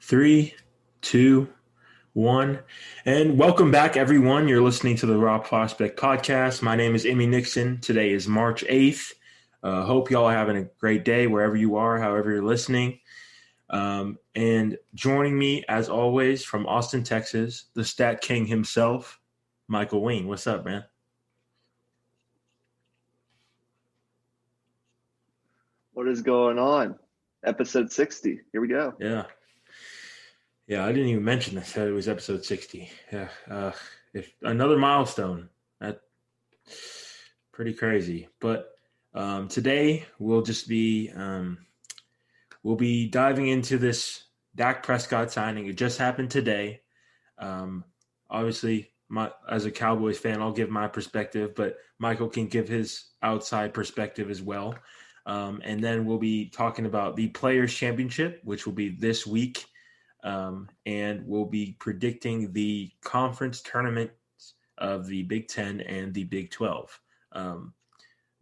Three, two, one, and welcome back, everyone. You're listening to the Raw Prospect Podcast. My name is Emmy Nixon. Today is March 8th. Hope y'all are having a great day wherever you are, however you're listening. And joining me, as always, from Austin, Texas, the Stat King himself, Michael Wing. What's up, man? What is going on? Episode 60. Here we go. Yeah, I didn't even mention this. That it was episode 60. Yeah, if another milestone. That pretty crazy. But today we'll be diving into this Dak Prescott signing. It just happened today. Obviously, as a Cowboys fan, I'll give my perspective, but Michael can give his outside perspective as well. And then we'll be talking about the Players' Championship, which will be this week. And we'll be predicting the conference tournaments of the Big Ten and the Big 12,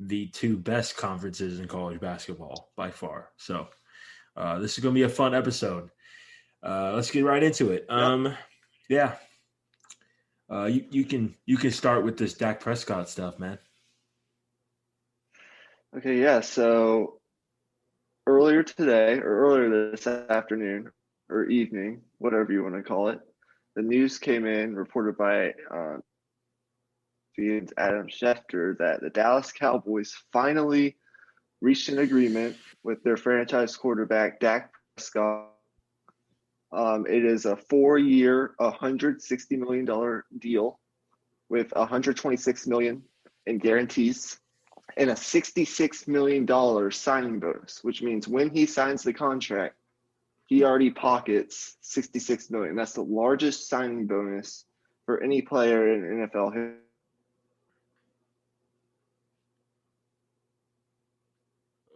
the two best conferences in college basketball by far. So this is going to be a fun episode. Let's get right into it. Yeah. You can start with this Dak Prescott stuff, man. Okay, yeah. So earlier today, or earlier this afternoon, or evening, whatever you want to call it, the news came in, reported by Adam Schefter, that the Dallas Cowboys finally reached an agreement with their franchise quarterback, Dak Prescott. It is a 4-year, $160 million deal with $126 million in guarantees and a $66 million signing bonus, which means when he signs the contract, he already pockets $66 million. That's the largest signing bonus for any player in NFL history.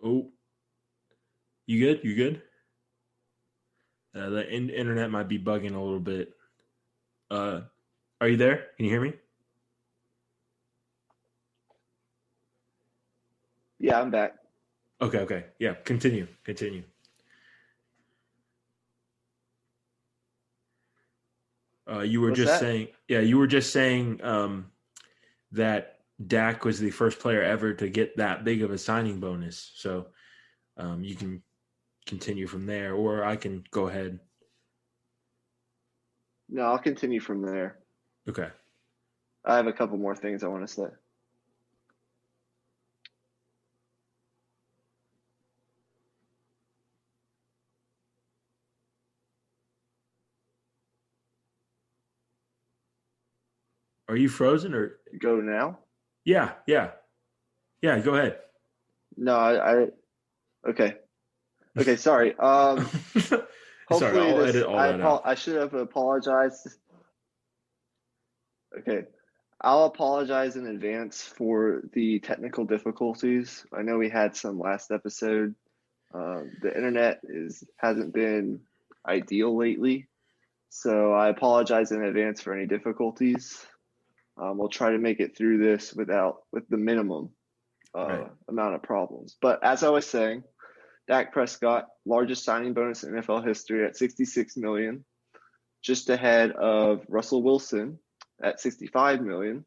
Oh, you good? You good? The internet might be bugging a little bit. Are you there? Can you hear me? Yeah, I'm back. Okay. Yeah, continue. You were What's just that? saying, you were just saying that Dak was the first player ever to get that big of a signing bonus. So you can continue from there, or I can go ahead. No, I'll continue from there. Okay. I have a couple more things I want to say. Are you frozen or? Go now? Yeah. Go ahead. No, okay. Okay, sorry. Sorry, Hopefully I'll edit all that out. I should have apologized. Okay. I'll apologize in advance for the technical difficulties. I know we had some last episode. The internet hasn't been ideal lately, so I apologize in advance for any difficulties. We'll try to make it through this with the minimum amount of problems. But as I was saying, Dak Prescott, largest signing bonus in NFL history at $66 million, just ahead of Russell Wilson at $65 million.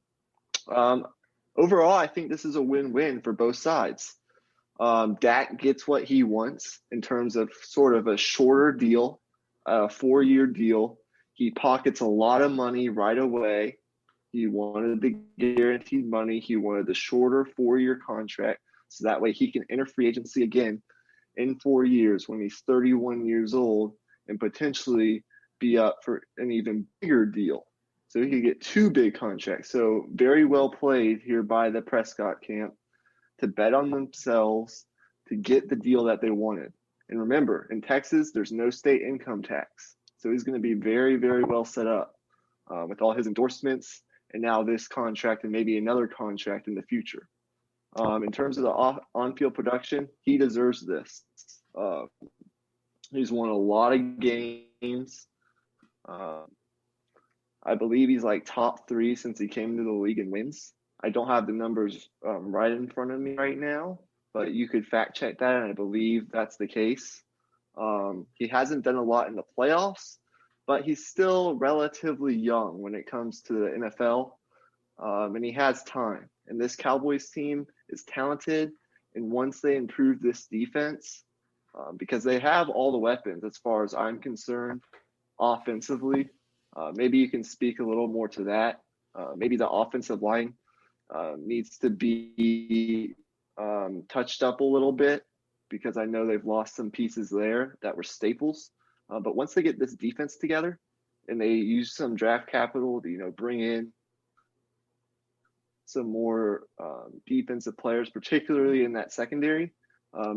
Overall, I think this is a win-win for both sides. Dak gets what he wants in terms of sort of a shorter deal, a 4-year deal. He pockets a lot of money right away. He wanted the guaranteed money. He wanted the shorter 4-year contract, so that way he can enter free agency again in 4 years when he's 31 years old and potentially be up for an even bigger deal. So he could get 2 big contracts. So very well played here by the Prescott camp to bet on themselves to get the deal that they wanted. And remember, in Texas, there's no state income tax. So he's going to be very, very well set up with all his endorsements and now this contract and maybe another contract in the future. In terms of the on-field production, he deserves this. He's won a lot of games. I believe he's like top 3 since he came into the league in wins. I don't have the numbers right in front of me right now, but you could fact check that, and I believe that's the case. He hasn't done a lot in the playoffs, but he's still relatively young when it comes to the NFL, and he has time. And this Cowboys team is talented, and once they improve this defense, because they have all the weapons as far as I'm concerned offensively, maybe you can speak a little more to that. Maybe the offensive line needs to be touched up a little bit because I know they've lost some pieces there that were staples. But once they get this defense together and they use some draft capital to, bring in some more defensive players, particularly in that secondary,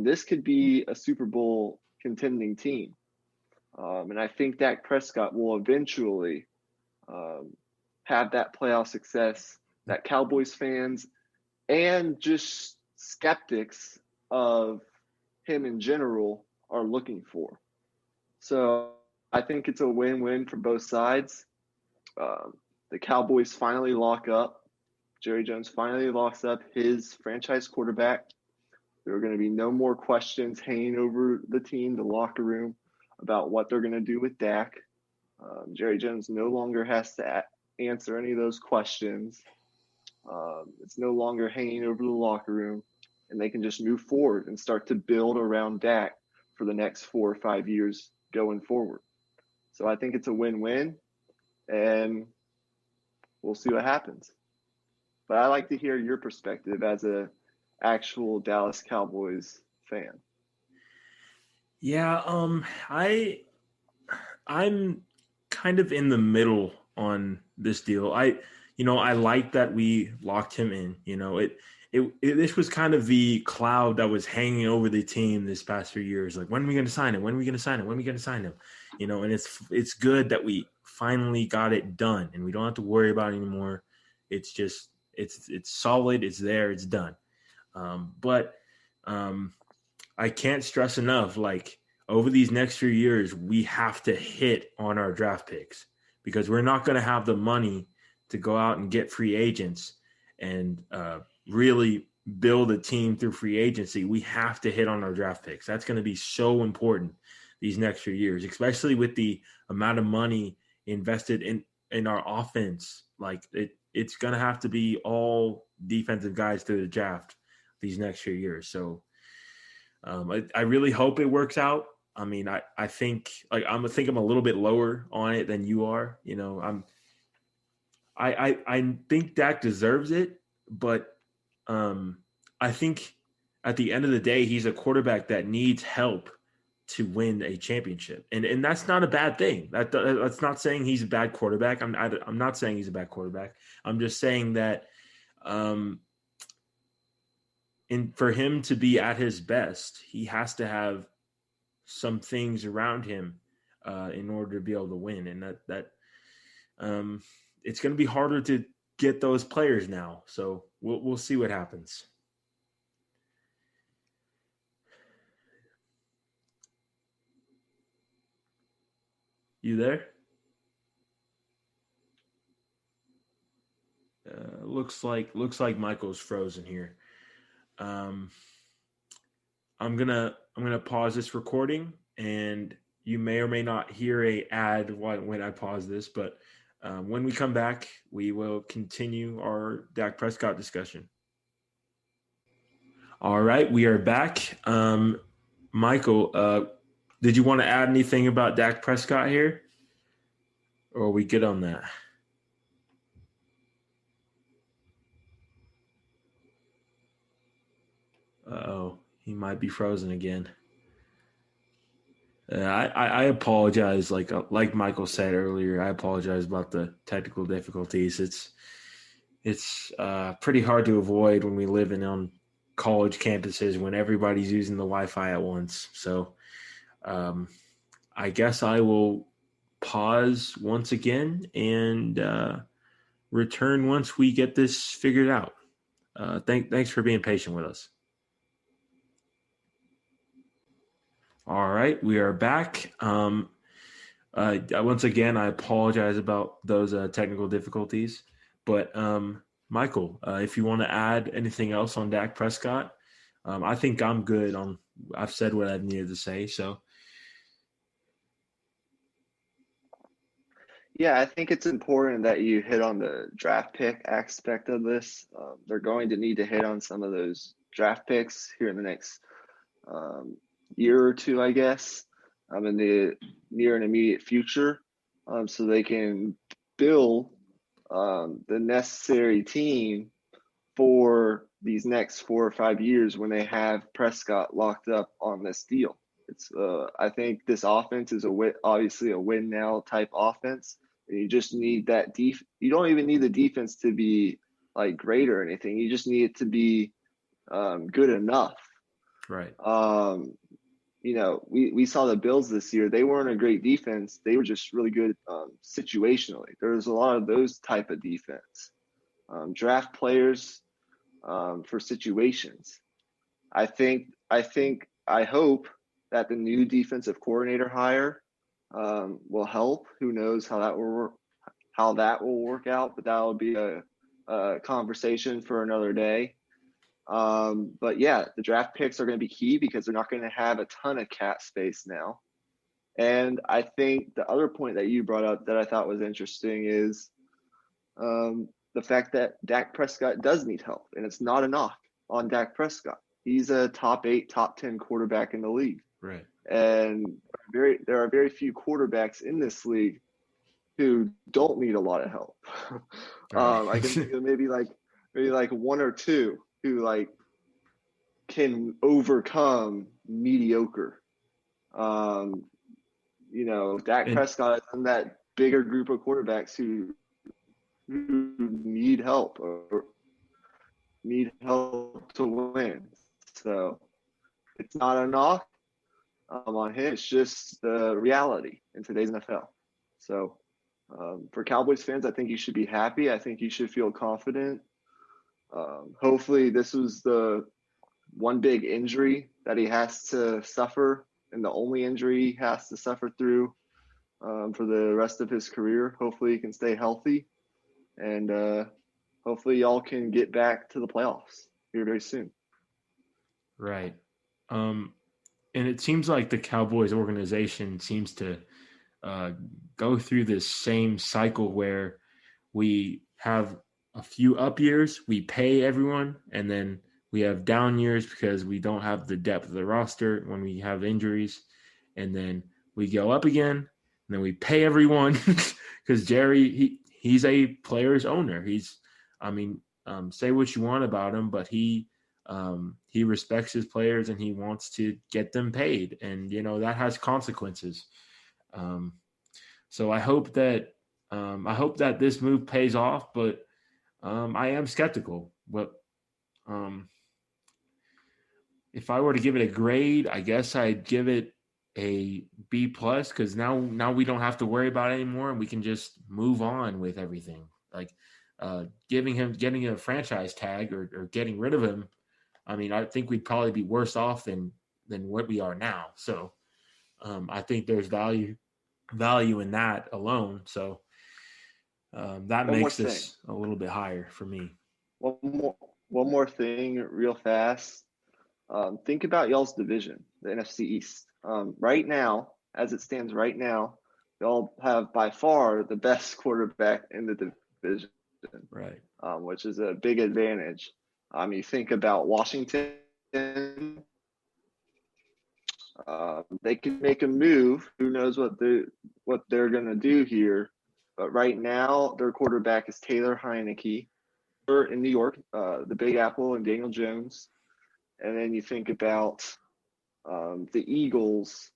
this could be a Super Bowl contending team. And I think Dak Prescott will eventually have that playoff success that Cowboys fans and just skeptics of him in general are looking for. So I think it's a win-win for both sides. The Cowboys finally lock up. Jerry Jones finally locks up his franchise quarterback. There are going to be no more questions hanging over the team, the locker room, about what they're going to do with Dak. Jerry Jones no longer has to answer any of those questions. It's no longer hanging over the locker room, and they can just move forward and start to build around Dak for the next 4 or 5 years going forward. So I think it's a win-win, and we'll see what happens. But I like to hear your perspective as a actual Dallas Cowboys fan. Yeah, I'm kind of in the middle on this deal. I like that we locked him in. This was kind of the cloud that was hanging over the team this past few years. Like, when are we going to sign him? When are we going to sign him? When are we going to sign him? And it's good that we finally got it done, and we don't have to worry about it anymore. It's just it's solid. It's there. It's done. But I can't stress enough, like, over these next few years, we have to hit on our draft picks because we're not going to have the money to go out and get free agents and really build a team through free agency. We have to hit on our draft picks. That's going to be so important these next few years, especially with the amount of money invested in our offense. Like, it's going to have to be all defensive guys through the draft these next few years. So I really hope it works out. I mean, I think I'm a little bit lower on it than you are. I think Dak deserves it, but I think at the end of the day, he's a quarterback that needs help to win a championship, and that's not a bad thing. That's not saying he's a bad quarterback. I'm not saying he's a bad quarterback. I'm just saying that for him to be at his best, he has to have some things around him in order to be able to win, and that it's going to be harder to get those players now. So we'll see what happens. You there? Looks like Michael's frozen here. I'm gonna pause this recording, and you may or may not hear a ad when I pause this, but when we come back, we will continue our Dak Prescott discussion. All right, we are back. Michael, did you want to add anything about Dak Prescott here? Or are we good on that? Uh-oh, he might be frozen again. I apologize. Like Michael said earlier, I apologize about the technical difficulties. It's pretty hard to avoid when we live on college campuses when everybody's using the Wi-Fi at once. So I guess I will pause once again and return once we get this figured out. Thanks for being patient with us. All right, we are back. Once again, I apologize about those technical difficulties. But Michael, if you want to add anything else on Dak Prescott, I think I'm good. I've said what I've needed to say. So Yeah, I think it's important that you hit on the draft pick aspect of this. They're going to need to hit on some of those draft picks here in the next um, year or two, I guess, in the near and immediate future, so they can build the necessary team for these next 4 or 5 years when they have Prescott locked up on this deal. I think this offense is obviously a win now type offense. And you just need that You don't even need the defense to be like great or anything. You just need it to be good enough. Right. We saw the Bills this year. They weren't a great defense. They were just really good situationally. There was a lot of those type of defense. Draft players for situations. I hope that the new defensive coordinator hire will help. Who knows how that will work out? But that will be a conversation for another day. But yeah, the draft picks are going to be key because they're not going to have a ton of cap space now. And I think the other point that you brought up that I thought was interesting is the fact that Dak Prescott does need help, and it's not a knock on Dak Prescott. He's a top 8, top 10 quarterback in the league. Right. And there are very few quarterbacks in this league who don't need a lot of help. Right. I can think of maybe like one or two who like can overcome mediocre. Dak And Prescott and that bigger group of quarterbacks who need help or need help to win. So it's not a knock on him. It's just the reality in today's NFL. So for Cowboys fans, I think you should be happy. I think you should feel confident. Hopefully this was the one big injury that he has to suffer and the only injury he has to suffer through for the rest of his career. Hopefully he can stay healthy, and hopefully y'all can get back to the playoffs here very soon. right. And it seems like the Cowboys organization seems to go through this same cycle where we have a few up years, we pay everyone, and then we have down years because we don't have the depth of the roster when we have injuries, and then we go up again, and then we pay everyone because Jerry he's a player's owner. Say what you want about him, but he respects his players and he wants to get them paid, and that has consequences. So I hope that this move pays off, but I am skeptical. But if I were to give it a grade, I guess I'd give it a B plus because now we don't have to worry about it anymore, and we can just move on with everything. Like getting a franchise tag or getting rid of him. I mean, I think we'd probably be worse off than what we are now. So I think there's value in that alone. So that makes this a little bit higher for me. One more thing real fast. Think about y'all's division, the NFC East. Right now, as it stands right now, y'all have by far the best quarterback in the division, right? Which is a big advantage. You think about Washington. They could make a move. Who knows what they're going to do here? But right now, their quarterback is Taylor Heineke in New York, the Big Apple, and Daniel Jones. And then you think about the Eagles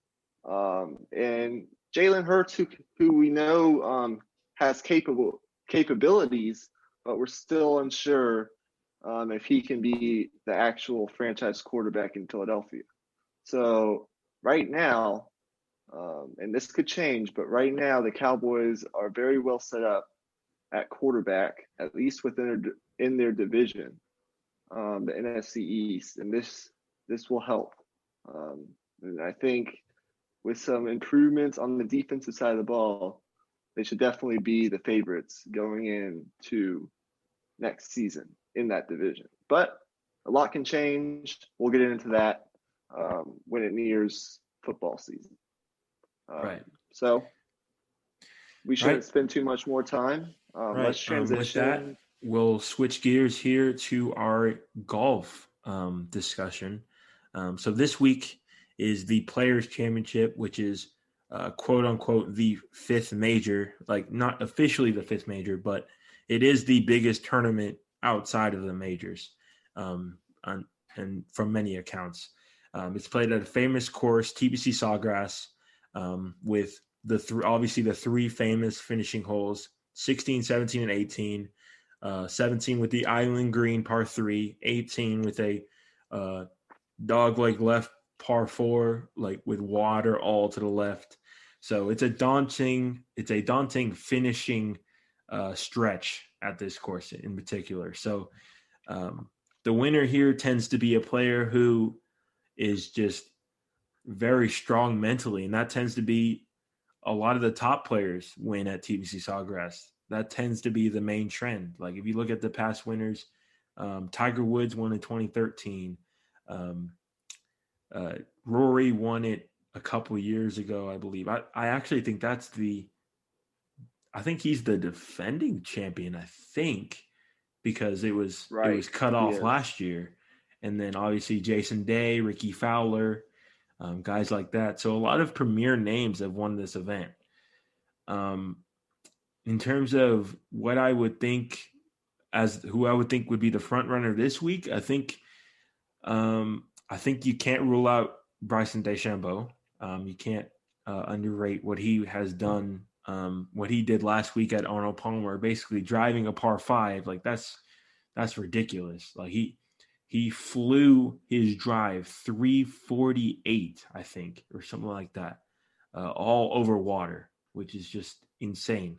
and Jalen Hurts, who we know has capabilities, but we're still unsure if he can be the actual franchise quarterback in Philadelphia. So right now, and this could change, but right now the Cowboys are very well set up at quarterback, at least in their division, the NFC East, and this will help. And I think with some improvements on the defensive side of the ball, they should definitely be the favorites going into next season in that division. But a lot can change. We'll get into that when it nears football season. Right. So we shouldn't spend too much more time. Let's transition. With that, we'll switch gears here to our golf discussion. So this week is the Players Championship, which is quote unquote the fifth major, like not officially the fifth major, but it is the biggest tournament outside of the majors, and from many accounts. It's played at a famous course, TPC Sawgrass, with obviously the three famous finishing holes, 16, 17, and 18. 17 with the Island Green par 3, 18 with a dog-leg left par 4, like with water all to the left. So it's a daunting finishing stretch at this course in particular. So the winner here tends to be a player who is just very strong mentally, and that tends to be a lot of the top players win at TPC Sawgrass. That tends to be the main trend. Like if you look at the past winners, Tiger Woods won in 2013. Rory won it a couple years ago, I believe. I actually think I think he's the defending champion, I think, because it was cut off last year. And then obviously Jason Day, Ricky Fowler, guys like that. So a lot of premier names have won this event. In terms of what I would think who I would think would be the front runner this week, I think you can't rule out Bryson Deschambeau. You can't underrate what he has done, what he did last week at Arnold Palmer, basically driving a par 5. Like that's ridiculous. Like he flew his drive 348, I think, or something like that, all over water, which is just insane.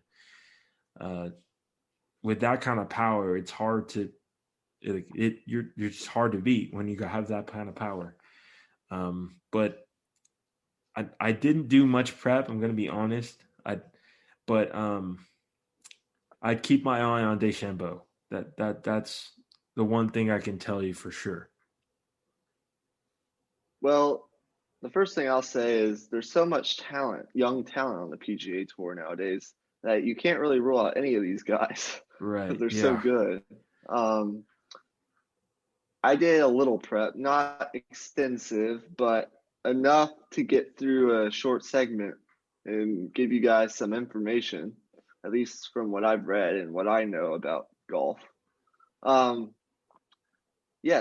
With that kind of power, it's hard to you're just hard to beat when you have that kind of power. But I didn't do much prep. I'm going to be honest. I'd keep my eye on Deschambeau. That's the one thing I can tell you for sure. Well, the first thing I'll say is there's so much talent, young talent on the PGA Tour nowadays that you can't really rule out any of these guys. Right. Because they're so good. I did a little prep, not extensive, but enough to get through a short segment and give you guys some information, at least from what I've read and what I know about golf.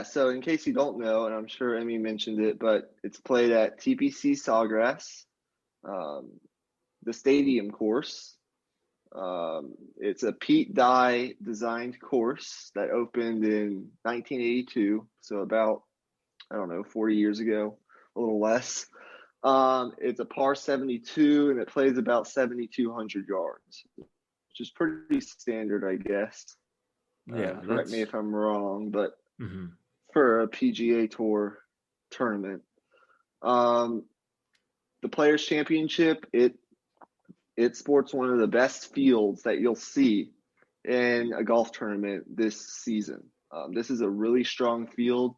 So in case you don't know, and I'm sure Emmy mentioned it, but it's played at TPC Sawgrass, the stadium course. It's a Pete Dye designed course that opened in 1982, so about 40 years ago, a little less. It's a par 72 and it plays about 7,200 yards, which is pretty standard, I guess. Correct me if I'm wrong, but for a PGA Tour tournament, the Players Championship, it sports one of the best fields that you'll see in a golf tournament this season. This is a really strong field.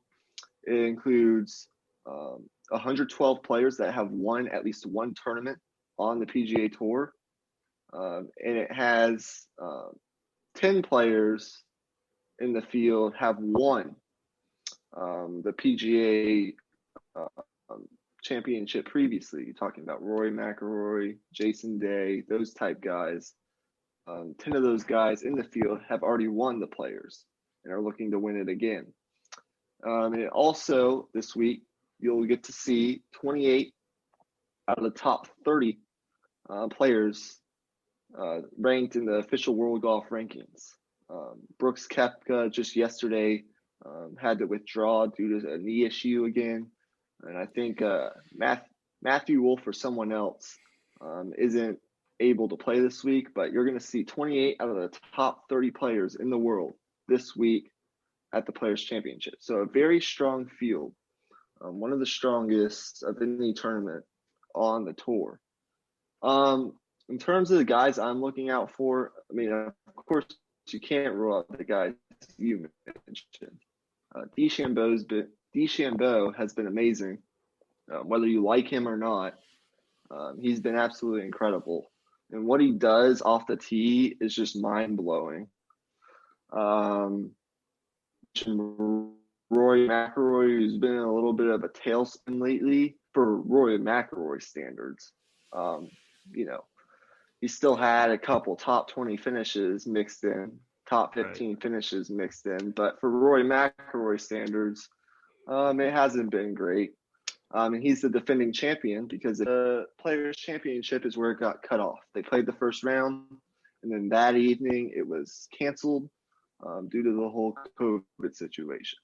It includes 112 players that have won at least one tournament on the PGA Tour. And it has 10 players in the field have won the PGA championship previously. You're talking about Rory McIlroy, Jason Day, those type guys. 10 of those guys in the field have already won the Players and are looking to win it again. And also this week, you'll get to see 28 out of the top 30 players ranked in the official World Golf Rankings. Brooks Koepka just yesterday had to withdraw due to a knee issue again. And I think Matthew Wolff or someone else isn't able to play this week, but you're going to see 28 out of the top 30 players in the world this week at the Players Championship. So a very strong field, one of the strongest of any tournament on the tour. In terms of the guys I'm looking out for, I mean, of course, you can't rule out the guys you mentioned. Dee Shambo has been amazing. Whether you like him or not, he's been absolutely incredible. And what he does off the tee is just mind-blowing. Rory McIlroy, who's been in a little bit of a tailspin lately for Rory McIlroy standards. He still had a couple top 20 finishes mixed in, top 15 finishes mixed in. But for Rory McIlroy standards, it hasn't been great. And he's the defending champion because the Players' Championship is where it got cut off. They played the first round, and then that evening it was canceled due to the whole COVID situation.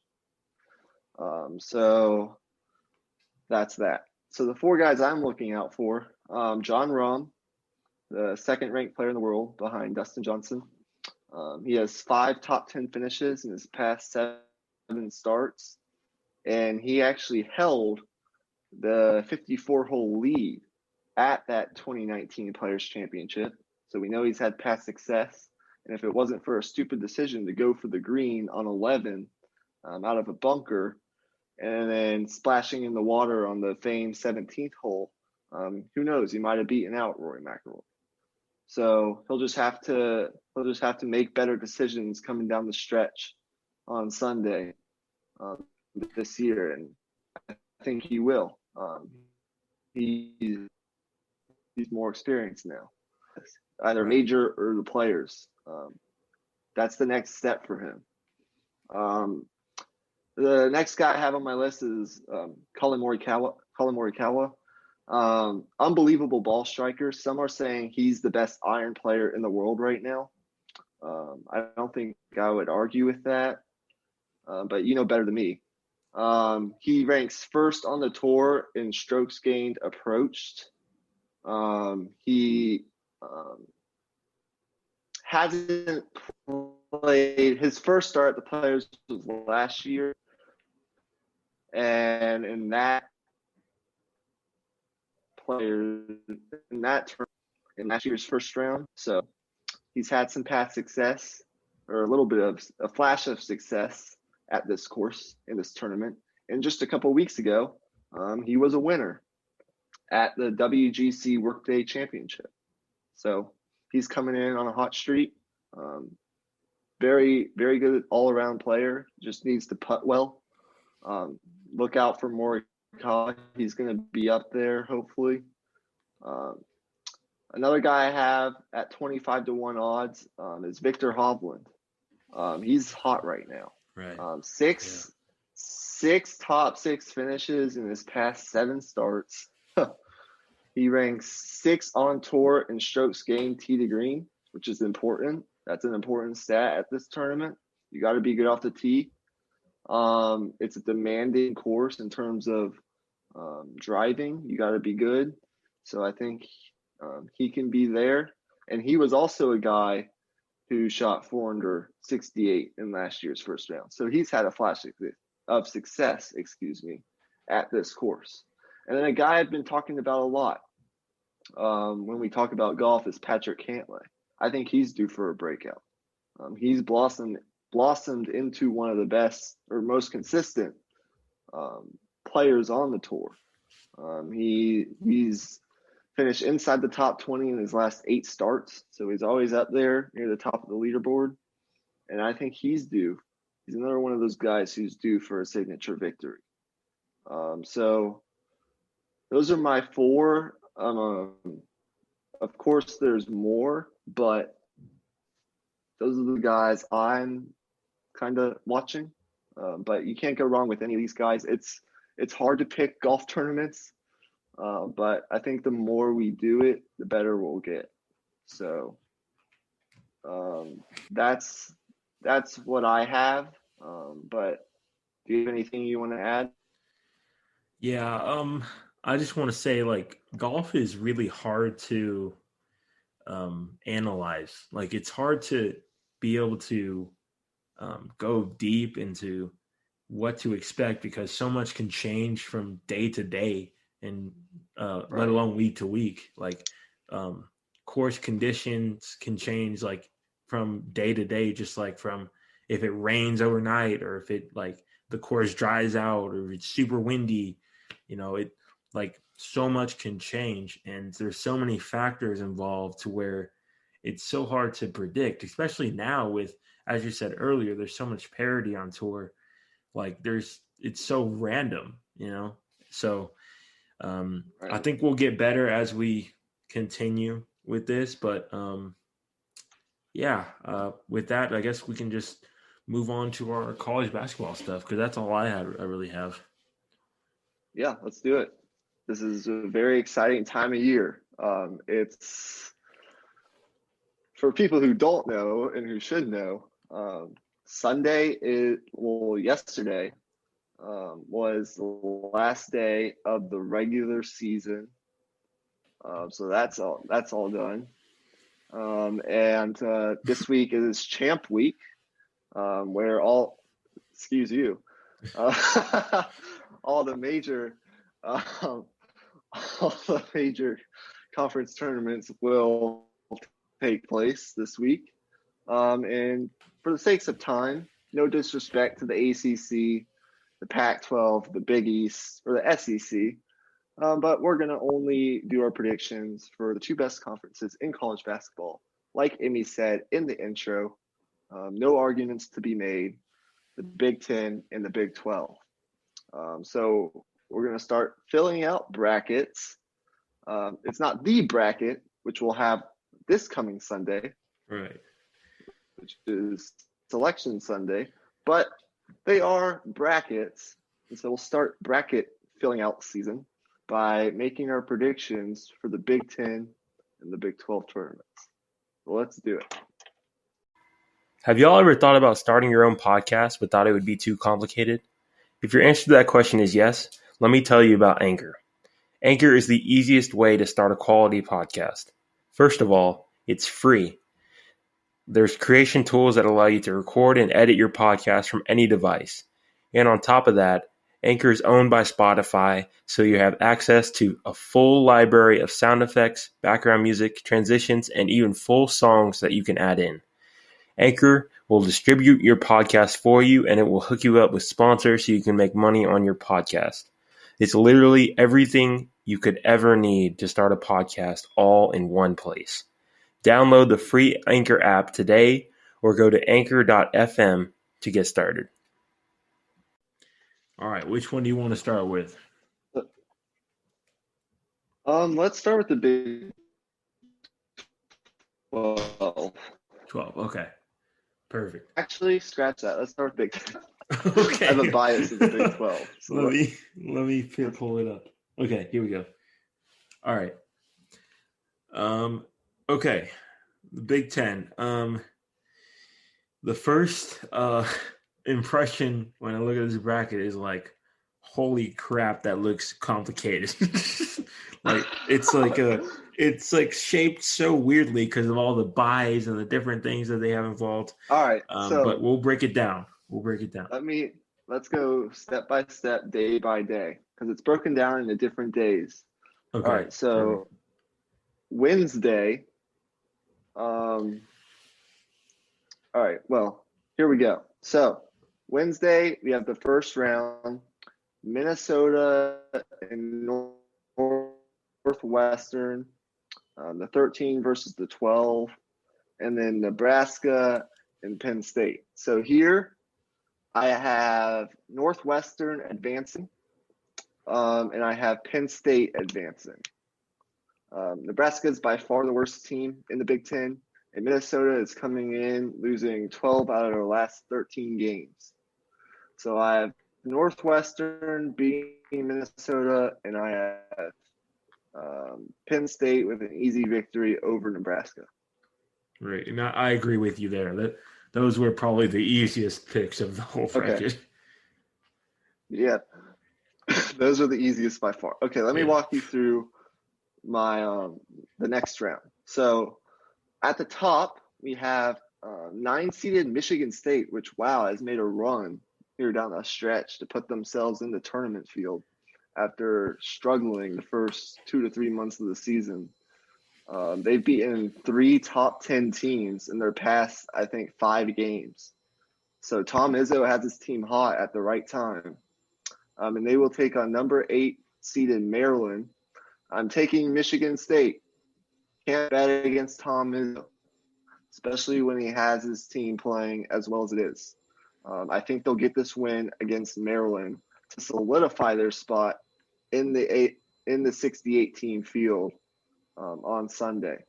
So that's that. So the 4 guys I'm looking out for, Jon Rahm, the second-ranked player in the world behind Dustin Johnson. He has 5 top 10 finishes in his past 7 starts, and he actually held the 54-hole lead at that 2019 Players' Championship. So we know he's had past success. And if it wasn't for a stupid decision to go for the green on 11 out of a bunker and then splashing in the water on the famed 17th hole, who knows? He might have beaten out Rory McIlroy. So he'll just have to make better decisions coming down the stretch on Sunday this year, and I think he will. He's more experienced now, either major or the Players. That's the next step for him. The next guy I have on my list is Kalimori Kalamorikawa. Unbelievable ball striker. Some are saying he's the best iron player in the world right now. I don't think I would argue with that, but you know better than me. He ranks first on the tour in strokes gained approached. He hasn't played. His first start at the Players was last year, and in last year's first round. So he's had some past success, or a little bit of a flash of success at this course in this tournament. And just a couple of weeks ago, he was a winner at the WGC Workday Championship. So he's coming in on a hot streak. Very, very good all-around player. Just needs to putt well. Look out for Morikawa. He's going to be up there, hopefully. Another guy I have at 25-1 odds is Victor Hovland. He's hot right now. Right. Six top 6 finishes in his past 7 starts. He ranks 6th on tour in strokes gained tee to green, which is important. That's an important stat at this tournament. You got to be good off the tee. It's a demanding course in terms of driving. You got to be good. So I think he can be there. And he was also a guy who shot 468 in last year's first round. So he's had a flash of success, at this course. And then a guy I've been talking about a lot when we talk about golf is Patrick Cantley. I think he's due for a breakout. He's blossomed into one of the best or most consistent players on the tour. He's finished inside the top 20 in his last 8 starts, so he's always up there near the top of the leaderboard. And I think he's due. He's another one of those guys who's due for a signature victory. So those are my 4. Of course, there's more, but those are the guys I'm kind of watching. But you can't go wrong with any of these guys. It's hard to pick golf tournaments, but I think the more we do it, the better we'll get. So that's what I have. But do you have anything you want to add? Yeah, I just want to say, like, golf is really hard to analyze. Like, it's hard to be able to go deep into what to expect because so much can change from day to day and let alone week to week. Like, course conditions can change, like, from day to day, just like from if it rains overnight or if it, like, the course dries out or it's super windy. You know, like so much can change, and there's so many factors involved to where it's so hard to predict, especially now with, as you said earlier, there's so much parity on tour. Like it's so random, So I think we'll get better as we continue with this, but with that, I guess we can just move on to our college basketball stuff because that's all I really have. Yeah, let's do it. This is a very exciting time of year. It's for people who don't know and who should know. Yesterday was the last day of the regular season. So that's all done. And this week is Champ Week, where all the major conference tournaments will take place this week. And for the sakes of time, no disrespect to the ACC, the Pac-12, the Big East, or the SEC, but we're going to only do our predictions for the two best conferences in college basketball. Like Emmy said in the intro, no arguments to be made, the Big Ten and the Big 12. So we're going to start filling out brackets. It's not the bracket, which we'll have this coming Sunday, right, which is Selection Sunday, but they are brackets. And so we'll start bracket filling out season by making our predictions for the Big Ten and the Big 12 tournaments. So let's do it. Have y'all ever thought about starting your own podcast but thought it would be too complicated? If your answer to that question is yes, let me tell you about Anchor. Anchor is the easiest way to start a quality podcast. First of all, it's free. There's creation tools that allow you to record and edit your podcast from any device. And on top of that, Anchor is owned by Spotify, so you have access to a full library of sound effects, background music, transitions, and even full songs that you can add in. Anchor will distribute your podcast for you, and it will hook you up with sponsors so you can make money on your podcast. It's literally everything you could ever need to start a podcast all in one place. Download the free Anchor app today or go to anchor.fm to get started. All right, which one do you want to start with? Let's start with the Big 12. 12, okay. Perfect. Actually, scratch that. Let's start with Big 10. Okay. I have a bias in the Big 12. So let me pull it up. Okay, here we go. All right. Okay. The Big Ten. The first impression when I look at this bracket is like, holy crap, that looks complicated. It's like shaped so weirdly because of all the buys and the different things that they have involved. All right. But we'll break it down. Let's go step by step, day by day, because it's broken down into different days. Okay. All right. So Wednesday. All right. Well, here we go. So Wednesday, we have the first round, Minnesota and Northwestern, the 13 versus the 12, and then Nebraska and Penn State. So here I have Northwestern advancing, and I have Penn State advancing. Nebraska is by far the worst team in the Big Ten, and Minnesota is coming in losing 12 out of their last 13 games. So I have Northwestern beating Minnesota, and I have Penn State with an easy victory over Nebraska. Right, and I agree with you there. Those were probably the easiest picks of the whole bracket. Okay. Yeah, those are the easiest by far. Okay, let me walk you through my the next round. So at the top, we have 9-seeded Michigan State, which, has made a run here down the stretch to put themselves in the tournament field after struggling the first 2 to 3 months of the season. They've beaten 3 top 10 teams in their past, I think, 5 games. So Tom Izzo has his team hot at the right time. And they will take on number 8 seeded Maryland. I'm taking Michigan State. Can't bet against Tom Izzo, especially when he has his team playing as well as it is. I think they'll get this win against Maryland to solidify their spot in the 68-team field on Sunday.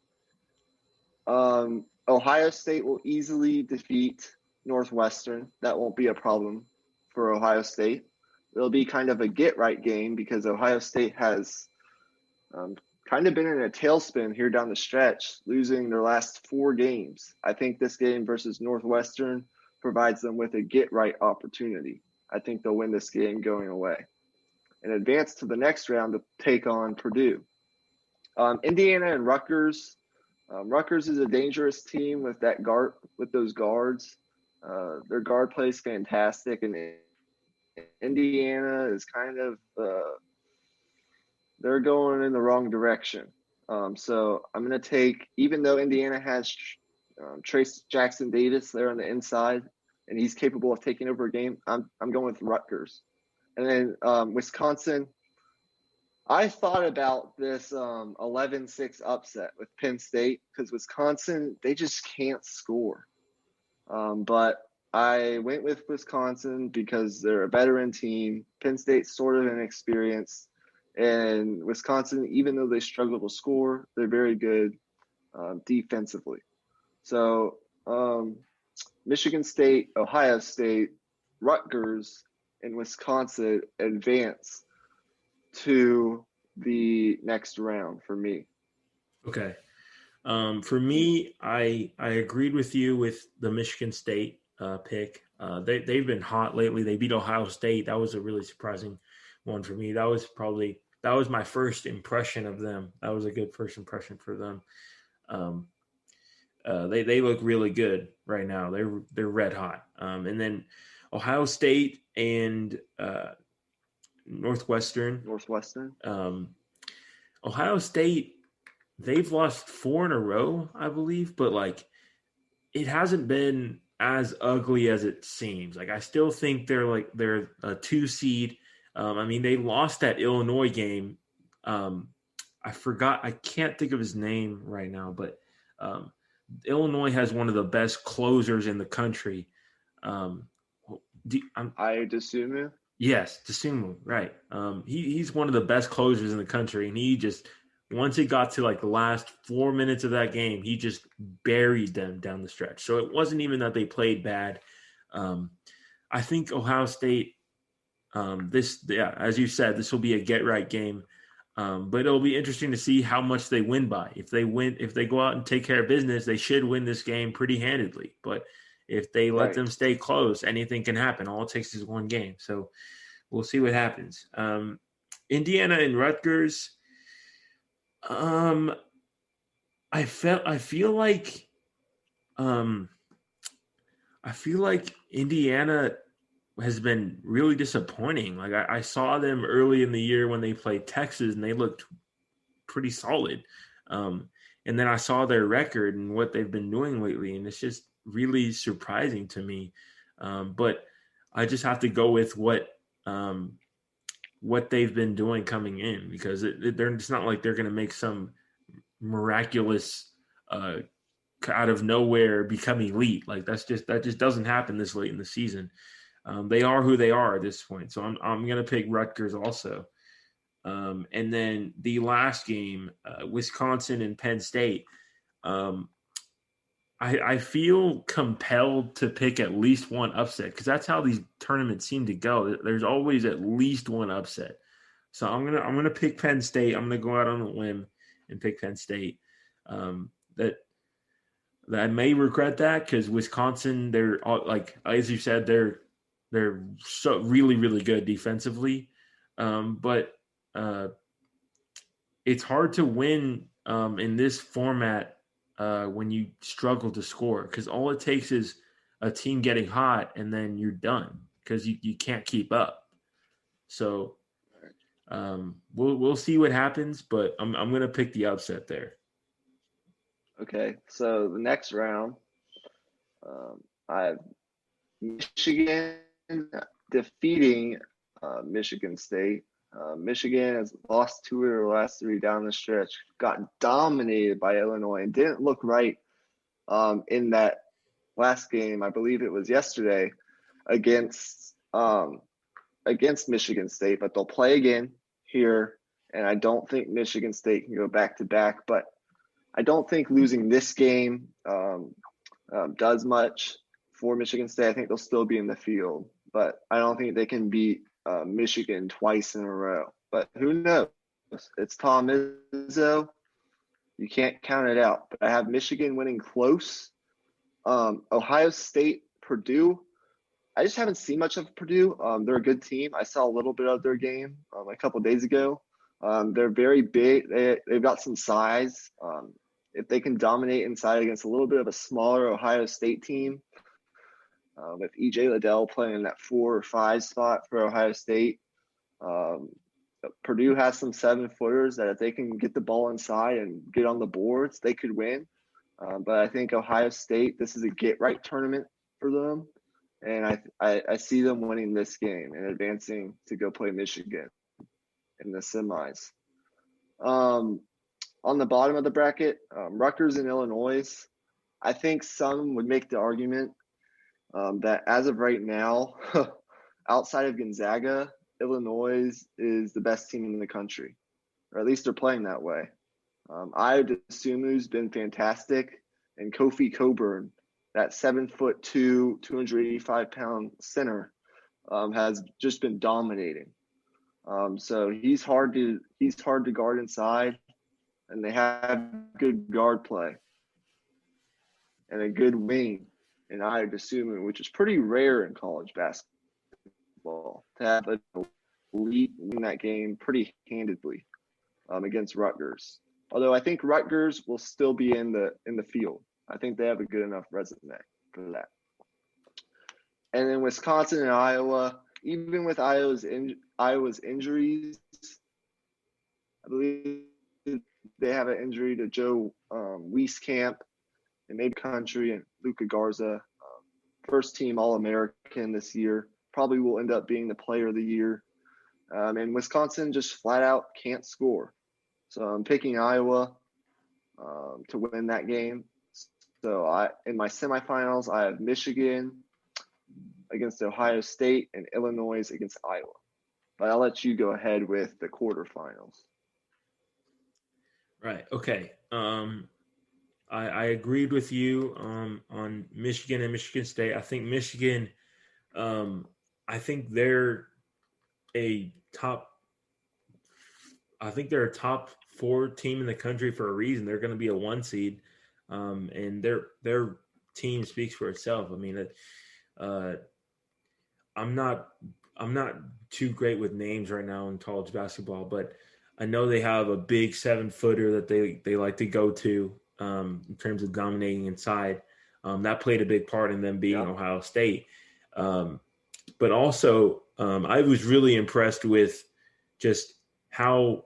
Ohio State will easily defeat Northwestern. That won't be a problem for Ohio State. It'll be kind of a get-right game because Ohio State has kind of been in a tailspin here down the stretch, losing their last 4 games. I think this game versus Northwestern provides them with a get-right opportunity. I think they'll win this game going away and advance to the next round to take on Purdue. Indiana and Rutgers. Rutgers is a dangerous team with those guards. Their guard play is fantastic, and Indiana is kind of they're going in the wrong direction. So I'm going to take, even though Indiana has Trace Jackson Davis there on the inside, and he's capable of taking over a game, I'm going with Rutgers. And then Wisconsin. I thought about this 11-6 upset with Penn State because Wisconsin, they just can't score. But I went with Wisconsin because they're a veteran team. Penn State's sort of inexperienced. And Wisconsin, even though they struggle to score, they're very good defensively. So Michigan State, Ohio State, Rutgers, and Wisconsin advance to the next round for me. Okay. For me, I agreed with you with the Michigan State pick. They've been hot lately. They beat Ohio State. That was a really surprising one for me. That was my first impression of them. That was a good first impression for them. They look really good right now. They're red hot. And then Ohio State and Northwestern. Ohio State, they've lost 4 in a row, I believe, but it hasn't been as ugly as it seems. I still think they're a 2 seed. They lost that Illinois game. I can't think of his name right now, but Illinois has one of the best closers in the country. Dosunmu? Yes, Dosunmu, right. He's one of the best closers in the country, and he just, once it got to the last 4 minutes of that game, he just buried them down the stretch. So it wasn't even that they played bad. I think Ohio State, as you said, this will be a get-right game. But it'll be interesting to see how much they win by. If they go out and take care of business, they should win this game pretty handedly. But if they let them stay close, anything can happen. All it takes is one game. So we'll see what happens. Indiana and Rutgers. I feel like Indiana has been really disappointing. I saw them early in the year when they played Texas, and they looked pretty solid. And then I saw their record and what they've been doing lately, and it's just really surprising to me. But I just have to go with what they've been doing coming in, because it's not like they're going to make some miraculous out of nowhere become elite. That just doesn't happen this late in the season. They are who they are at this point. So I'm going to pick Rutgers also. And then the last game, Wisconsin and Penn State. I feel compelled to pick at least one upset, because that's how these tournaments seem to go. There's always at least one upset. So I'm gonna pick Penn State. I'm gonna go out on a limb and pick Penn State. That I may regret that, because Wisconsin, they're as you said, they're so really, really good defensively. But it's hard to win in this format when you struggle to score, because all it takes is a team getting hot and then you're done, because you can't keep up. So we'll see what happens, but I'm going to pick the upset there. Okay, so the next round, I have Michigan defeating Michigan State. Michigan has lost 2 of their last 3 down the stretch, got dominated by Illinois, and didn't look right in that last game. I believe it was yesterday against Michigan State, but they'll play again here, and I don't think Michigan State can go back-to-back, but I don't think losing this game does much for Michigan State. I think they'll still be in the field, but I don't think they can beat Michigan twice in a row. But who knows? It's Tom Izzo. You can't count it out. But I have Michigan winning close. Ohio State, Purdue. I just haven't seen much of Purdue. They're a good team. I saw a little bit of their game a couple days ago. They're very big. They've got some size. If they can dominate inside against a little bit of a smaller Ohio State team, with E.J. Liddell playing in that 4 or 5 spot for Ohio State, Purdue has some 7-footers that if they can get the ball inside and get on the boards, they could win. But I think Ohio State, this is a get-right tournament for them. And I see them winning this game and advancing to go play Michigan in the semis. On the bottom of the bracket, Rutgers and Illinois. I think some would make the argument that as of right now, outside of Gonzaga, Illinois is the best team in the country, or at least they're playing that way. Ayo Dosunmu's been fantastic, and Kofi Cockburn, that 7'2", 285-pound center, has just been dominating. So he's hard to guard inside, and they have good guard play and a good wing in Ayo Dosunmu, which is pretty rare in college basketball to have a lead win that game pretty handedly against Rutgers. Although I think Rutgers will still be in the field. I think they have a good enough resume for that. And then Wisconsin and Iowa, even with Iowa's injuries, I believe they have an injury to Joe Wieskamp and maybe Country and Luka Garza, first team All-American this year, probably will end up being the player of the year. And Wisconsin just flat out can't score. So I'm picking Iowa to win that game. So in my semifinals, I have Michigan against Ohio State and Illinois against Iowa. But I'll let you go ahead with the quarterfinals. Right. Okay. I agreed with you on Michigan and Michigan State. I think Michigan, I think they're a top 4 team in the country for a reason. They're going to be a 1 seed, and their team speaks for itself. I mean, I'm not too great with names right now in college basketball, but I know they have a big 7-footer that they like to go to in terms of dominating inside. That played a big part in them beating Ohio State. But also, I was really impressed with just how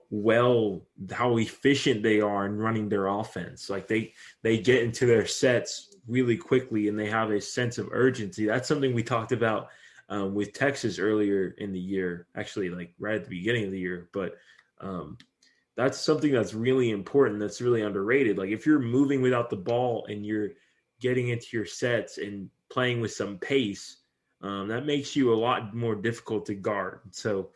efficient they are in running their offense. Like they get into their sets really quickly and they have a sense of urgency. That's something we talked about with Texas earlier in the year, actually like right at the beginning of the year. But that's something that's really important. That's really underrated. Like if you're moving without the ball and you're getting into your sets and playing with some pace, that makes you a lot more difficult to guard. So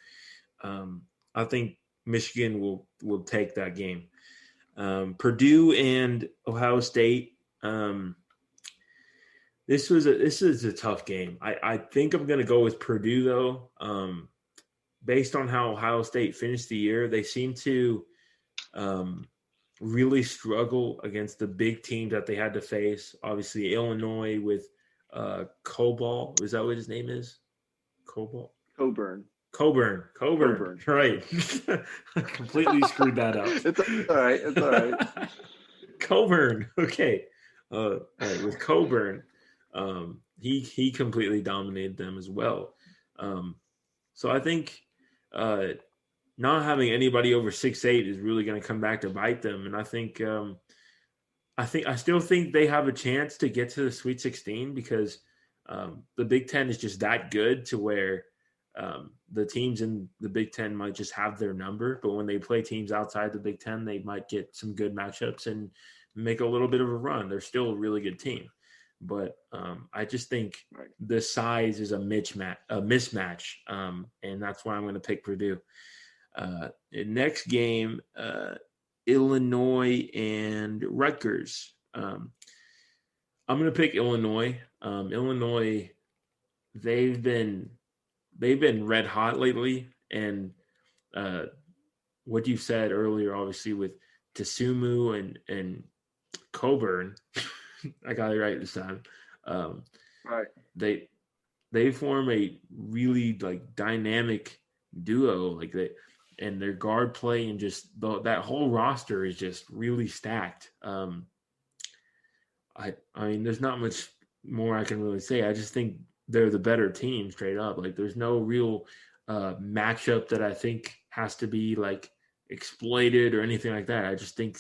I think Michigan will take that game. Purdue and Ohio State. This is a tough game. I think I'm going to go with Purdue though. Based on how Ohio State finished the year, they seem to really struggle against the big teams that they had to face. Obviously, Illinois with Cobalt. Is that what his name is? Cobalt? Cockburn. Right. I completely screwed that up. It's all right. Cockburn. Okay. Right, with Cockburn, he completely dominated them as well. So I think not having anybody over 6'8" is really going to come back to bite them. And I still think they have a chance to get to the Sweet 16 because the Big Ten is just that good to where The teams in the Big Ten might just have their number, but when they play teams outside the Big Ten, they might get some good matchups and make a little bit of a run. They're still a really good team. But I just think the size is a mismatch, and that's why I'm going to pick Purdue. Next game, Illinois and Rutgers. I'm going to pick Illinois. Illinois, they've been red hot lately, and what you said earlier, obviously with Tsumu and Coburn, I got it right this time. Right. They form a really dynamic duo, and their guard play and just that whole roster is just really stacked. I mean, there's not much more I can really say. I just think they're the better team straight up. There's no real matchup that I think has to be exploited or anything like that. I just think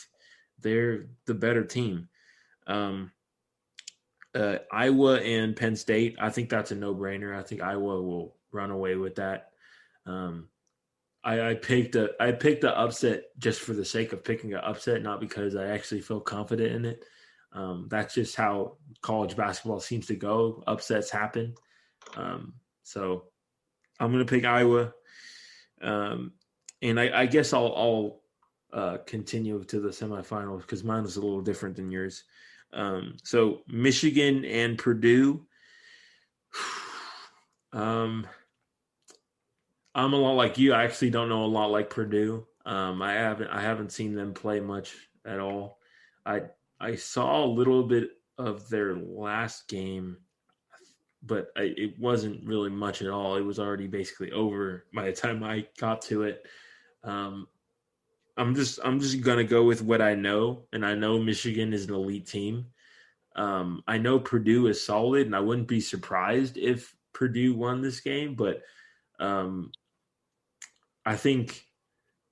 they're the better team. Iowa and Penn State, I think that's a no-brainer. I think Iowa will run away with that. I picked the upset just for the sake of picking an upset, not because I actually feel confident in it. That's just how college basketball seems to go. Upsets happen. So I'm going to pick Iowa. And I guess I'll continue to the semifinals because mine is a little different than yours. So Michigan and Purdue. I'm a lot like you. I actually don't know a lot like Purdue. I haven't seen them play much at all. I saw a little bit of their last game, but it wasn't really much at all. It was already basically over by the time I got to it. I'm just gonna go with what I know, and I know Michigan is an elite team. I know Purdue is solid, and I wouldn't be surprised if Purdue won this game, but I think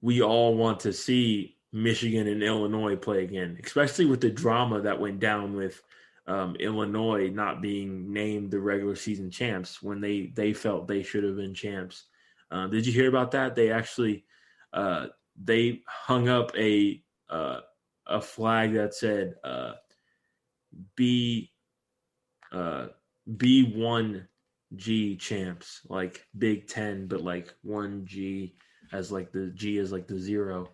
we all want to see Michigan and Illinois play again, especially with the drama that went down with Illinois not being named the regular season champs when they felt they should have been champs. Did you hear about that? They actually they hung up a flag that said B1G champs, like Big Ten, but 1G as the G is the 0.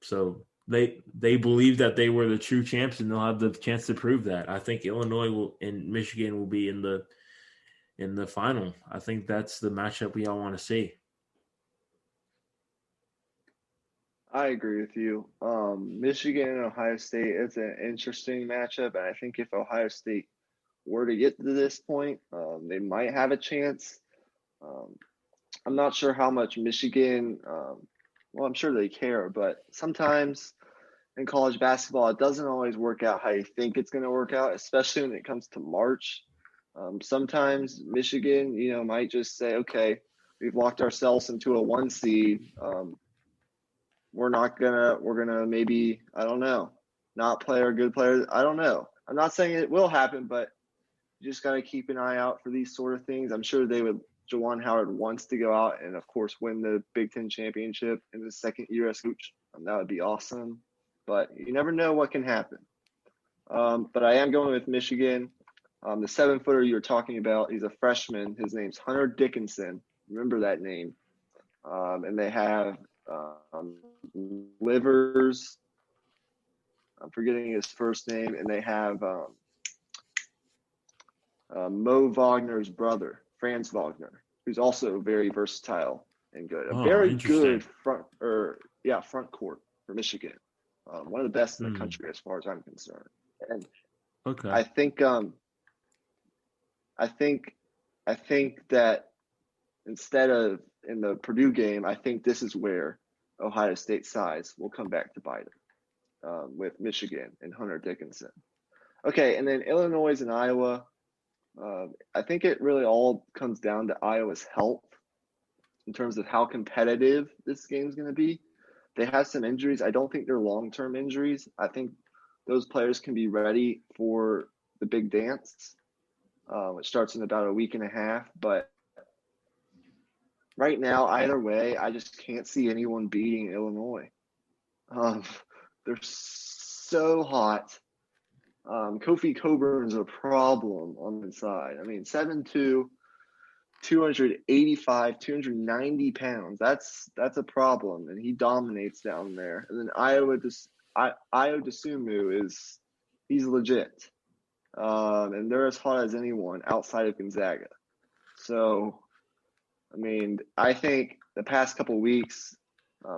So they believe that they were the true champs, and they'll have the chance to prove that. I think Illinois and Michigan will be in the final. I think that's the matchup we all want to see. I agree with you. Michigan and Ohio State, it's an interesting matchup, and I think if Ohio State were to get to this point, they might have a chance. I'm not sure how much Michigan, well, I'm sure they care, but sometimes in college basketball, it doesn't always work out how you think it's going to work out, especially when it comes to March. Sometimes Michigan, might just say, okay, we've locked ourselves into a 1 seed. We're gonna maybe, I don't know, not play our good players. I don't know. I'm not saying it will happen, but you just got to keep an eye out for these sort of things. I'm sure Juwan Howard wants to go out and, of course, win the Big Ten championship in the second year as coach. That would be awesome. But you never know what can happen. But I am going with Michigan. The 7-footer you were talking about, he's a freshman. His name's Hunter Dickinson. Remember that name. And they have Livers. I'm forgetting his first name. And they have Mo Wagner's brother, Franz Wagner, who's also very versatile and good. A very good front court for Michigan. One of the best in the country as far as I'm concerned. And okay. I think that instead of in the Purdue game, I think this is where Ohio State size will come back to bite them with Michigan and Hunter Dickinson. Okay, and then Illinois and Iowa. I think it really all comes down to Iowa's health in terms of how competitive this game is going to be. They have some injuries. I don't think they're long-term injuries. I think those players can be ready for the big dance, which starts in about a week and a half. But right now, either way, I just can't see anyone beating Illinois. They're so hot. Kofi Coburn's a problem on the side. I mean, 7'2", 285, 290 pounds. That's a problem, and he dominates down there. And then Ayo Dosunmu he's legit, and they're as hot as anyone outside of Gonzaga. So, I mean, I think the past couple of weeks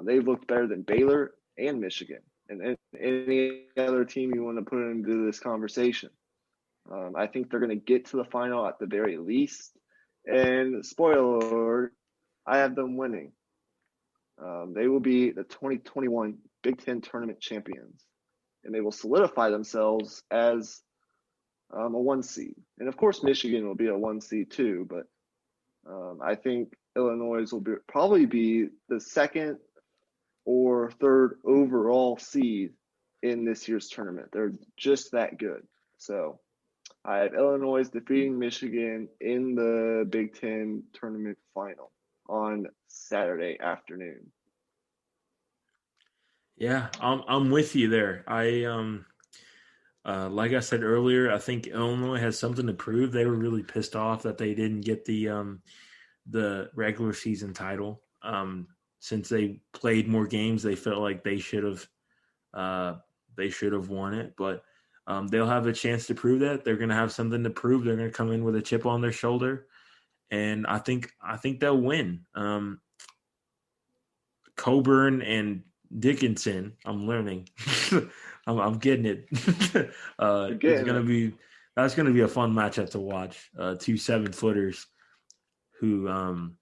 they've looked better than Baylor and Michigan and any other team you want to put into this conversation. I think they're going to get to the final at the very least. And spoiler alert, I have them winning. They will be the 2021 Big Ten tournament champions, and they will solidify themselves as a 1 seed. And of course, Michigan will be a 1 seed too, but I think Illinois will probably be the second or third overall seed in this year's tournament. They're just that good. So I have Illinois defeating Michigan in the Big Ten tournament final on Saturday afternoon. Yeah, I'm with you there. Like I said earlier, I think Illinois has something to prove. They were really pissed off that they didn't get the regular season title. Since they played more games, they felt like they should have won it. But they'll have a chance to prove that. They're going to have something to prove. They're going to come in with a chip on their shoulder, and I think they'll win. Coburn and Dickinson, I'm learning. I'm getting it. That's gonna be a fun matchup to watch. 2 7-footers who,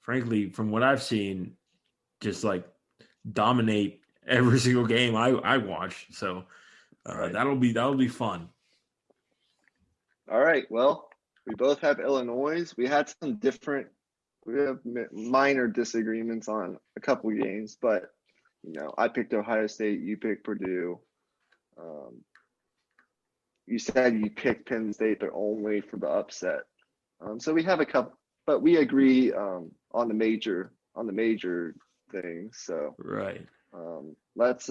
frankly, from what I've seen, just like dominate every single game I watch. So Right. that'll be fun. All right. Well, we both have Illinois. We have minor disagreements on a couple of games, but I picked Ohio State. You picked Purdue. You said you picked Penn State, but only for the upset. So we have a couple, but we agree on the major things. So Right. Let's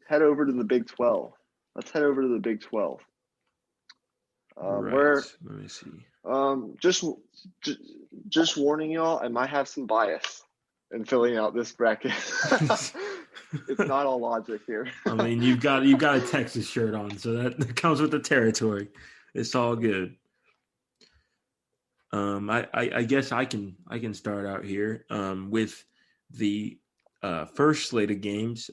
head over to the Big 12. Right. Let me see. Just warning y'all, I might have some bias in filling out this bracket. It's not all logic here. I mean, you've got a Texas shirt on, so that comes with the territory. It's all good. I guess I can start out here with the first slate of games.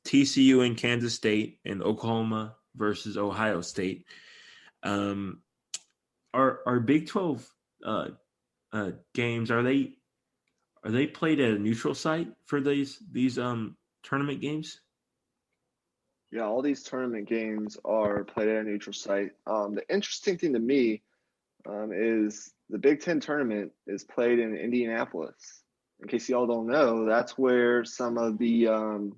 TCU and Kansas State and Oklahoma versus Ohio State. Our Big 12 games, are they played at a neutral site for these tournament games? Yeah, all these tournament games are played at a neutral site. The interesting thing to me is the Big Ten tournament is played in Indianapolis. In case y'all don't know, that's where some of the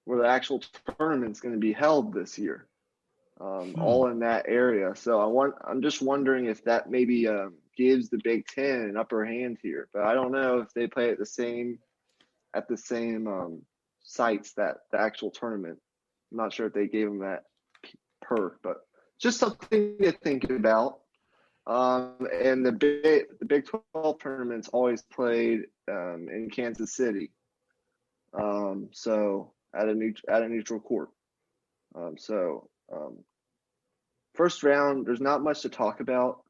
where the actual tournament's going to be held this year. All in that area. So I'm just wondering if that maybe gives the Big Ten an upper hand here. But I don't know if they play at the same sites that the actual tournament. I'm not sure if they gave them that perk, but just something to think about. And the Big 12 tournament's always played in Kansas City. So at a neutral court. First round, there's not much to talk about,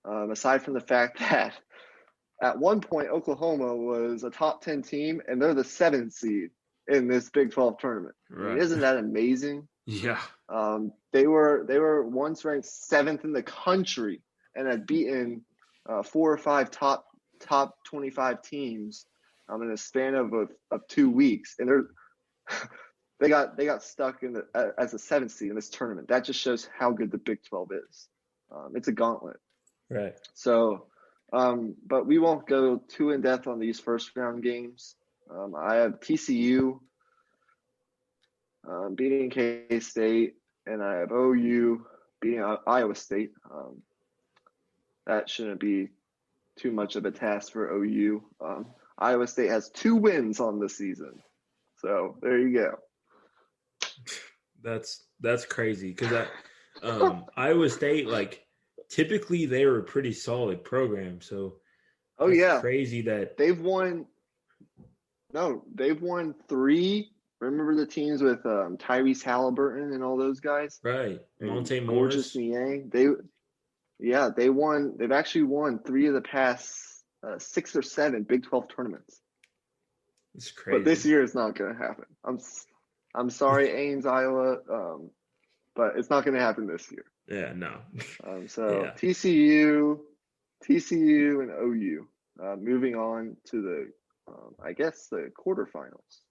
aside from the fact that at one point Oklahoma was a top 10 team, and they're the 7th seed in this Big 12 tournament. Right. I mean, isn't that amazing? Yeah. They were once ranked 7th in the country and had beaten 4 or 5 top 25 teams in a span of 2 weeks, and they got stuck in as a 7th seed in this tournament. That just shows how good the Big 12 is. It's a gauntlet. Right. So, but we won't go too in depth on these first round games. I have TCU beating K-State, and I have OU beating Iowa State. That shouldn't be too much of a task for OU. Iowa State has 2 wins on the season. So there you go. That's crazy because Iowa State, like, typically they were a pretty solid program. So crazy that they've won 3. Remember the teams with Tyrese Halliburton and all those guys? Right. Monte Gorgeous Morris. Niang. They've actually won 3 of the past 6 or 7 Big 12 tournaments. It's crazy. But this year it's not going to happen. I'm sorry, Ames, Iowa, but it's not going to happen this year. Yeah, no. TCU, and OU. Moving on to the, the quarterfinals.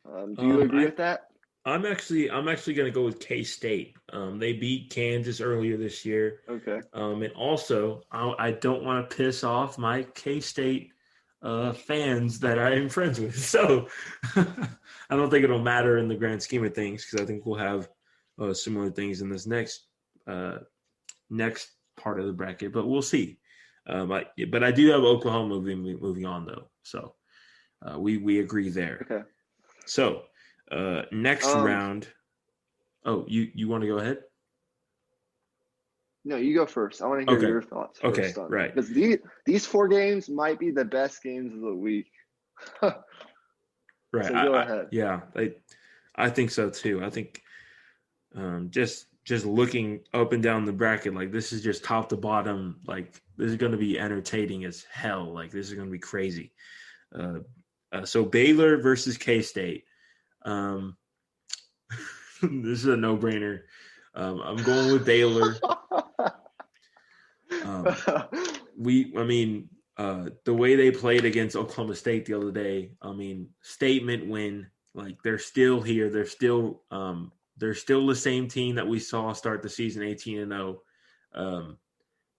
Do you agree with that? I'm actually going to go with K-State. They beat Kansas earlier this year. Okay. And also, I don't want to piss off my K-State fans that I am friends with. So I don't think it'll matter in the grand scheme of things because I think we'll have similar things in this next part of the bracket. But we'll see. But I do have Oklahoma moving on though. So we agree there. Okay. So next round. Oh, you want to go ahead? No, you go first. I want to hear your thoughts first. Okay, right. Because these 4 games might be the best games of the week. Right. So go ahead. Yeah, I think so too. I think just looking up and down the bracket, like this is just top to bottom. Like this is going to be entertaining as hell. Like this is going to be crazy. So Baylor versus K-State. This is a no-brainer. I'm going with Baylor. The way they played against Oklahoma State the other day, statement win. Like they're still here. They're still the same team that we saw start the season 18-0.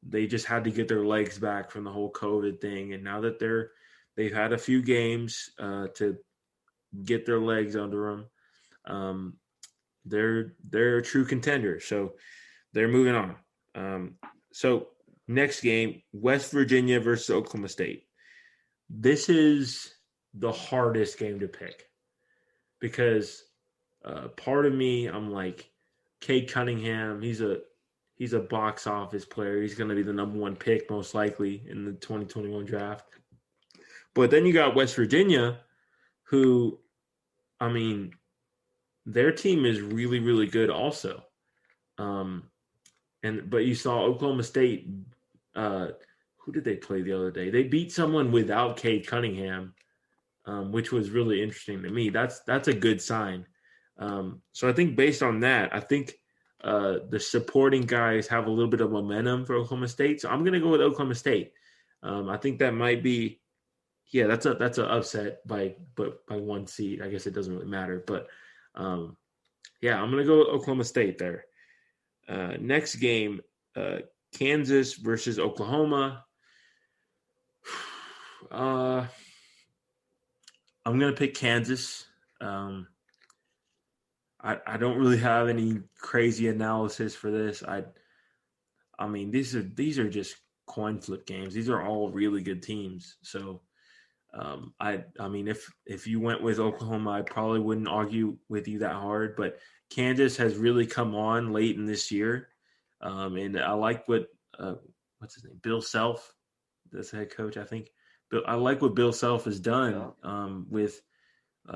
They just had to get their legs back from the whole COVID thing, and now that they've had a few games to get their legs under them. They're a true contender, so they're moving on. So next game, West Virginia versus Oklahoma State. This is the hardest game to pick because part of me, I'm like, Cade Cunningham, he's a box office player. He's going to be the number 1 pick most likely in the 2021 draft. But then you got West Virginia, who, their team is really, really good also. But you saw Oklahoma State, who did they play the other day? They beat someone without Cade Cunningham, which was really interesting to me. That's a good sign. So I think based on that, I think the supporting guys have a little bit of momentum for Oklahoma State. So I'm going to go with Oklahoma State. I think that might be, that's an upset by 1 seed. I guess it doesn't really matter, but I'm going to go with Oklahoma State there. Next game, Kansas versus Oklahoma. I'm going to pick Kansas. I don't really have any crazy analysis for this. These are just coin flip games. These are all really good teams. So, if you went with Oklahoma, I probably wouldn't argue with you that hard. But Kansas has really come on late in this year, and I like what what's his name, Bill Self, that's the head coach, I think. But I like what Bill Self has done with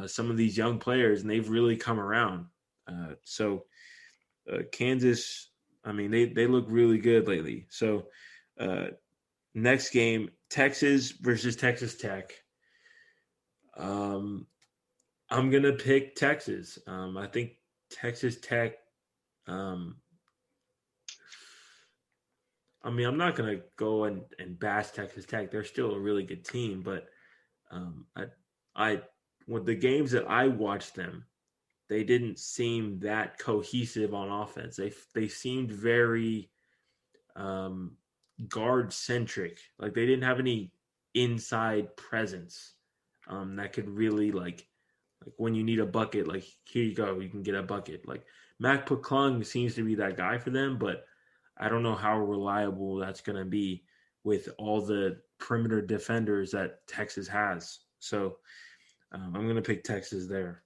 some of these young players, and they've really come around. Kansas, they look really good lately. So next game, Texas versus Texas Tech. I'm going to pick Texas. I think Texas Tech, I'm not going to go and bash Texas Tech. They're still a really good team, but with the games that I watched them, they didn't seem that cohesive on offense. They seemed very guard-centric. Like they didn't have any inside presence that could really like when you need a bucket, like here you go, you can get a bucket. Like Mac McClung seems to be that guy for them, but I don't know how reliable that's going to be with all the perimeter defenders that Texas has. So I'm going to pick Texas there.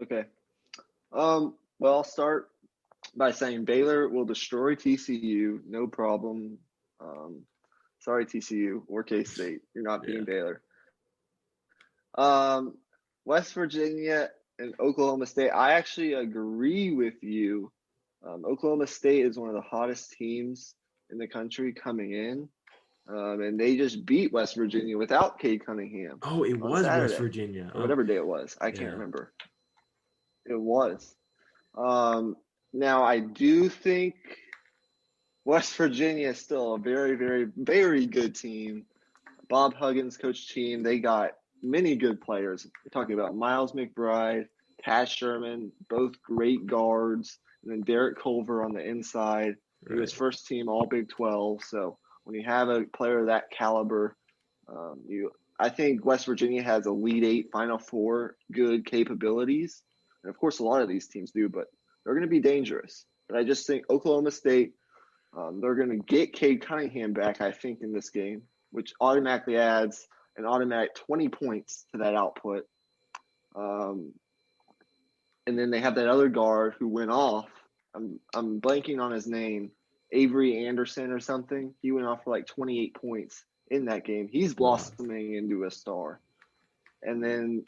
Okay. Well, I'll start by saying Baylor will destroy TCU, no problem. Sorry, TCU or K-State. You're not being Baylor. West Virginia and Oklahoma State. I actually agree with you. Oklahoma State is one of the hottest teams in the country coming in. And they just beat West Virginia without Cade Cunningham. Oh, it was Saturday, West Virginia. or whatever day it was. I can't remember. It was. Now, I do think West Virginia is still a very, very, very good team. Bob Huggins coach team. They got many good players. We're talking about Miles McBride, Taz Sherman, both great guards, and then Derek Culver on the inside. He was first team All Big 12. So when you have a player of that caliber, I think West Virginia has Elite Eight, Final Four good capabilities. And of course, a lot of these teams do, but they're going to be dangerous. But I just think Oklahoma State, they're going to get Cade Cunningham back, I think, in this game, which automatically adds an automatic 20 points to that output. And then they have that other guard who went off. I'm blanking on his name, Avery Anderson or something. He went off for like 28 points in that game. He's blossoming into a star. And then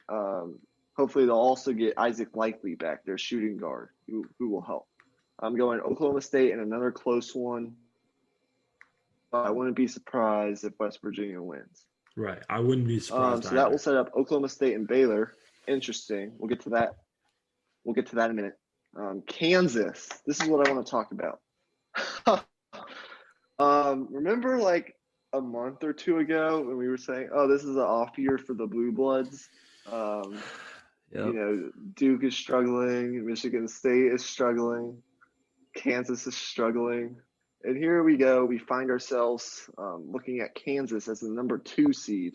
hopefully they'll also get Isaac Likely back, their shooting guard, who will help. I'm going Oklahoma State in another close one. I wouldn't be surprised if West Virginia wins. Right. I wouldn't be surprised So that will set up Oklahoma State and Baylor. Interesting. We'll get to that. We'll get to that in a minute. Kansas. This is what I want to talk about. Remember like a month or two ago when we were saying, oh, this is an off year for the Blue Bloods. Duke is struggling. Michigan State is struggling. Kansas is struggling. And here we go. We find ourselves looking at Kansas as the number 2 seed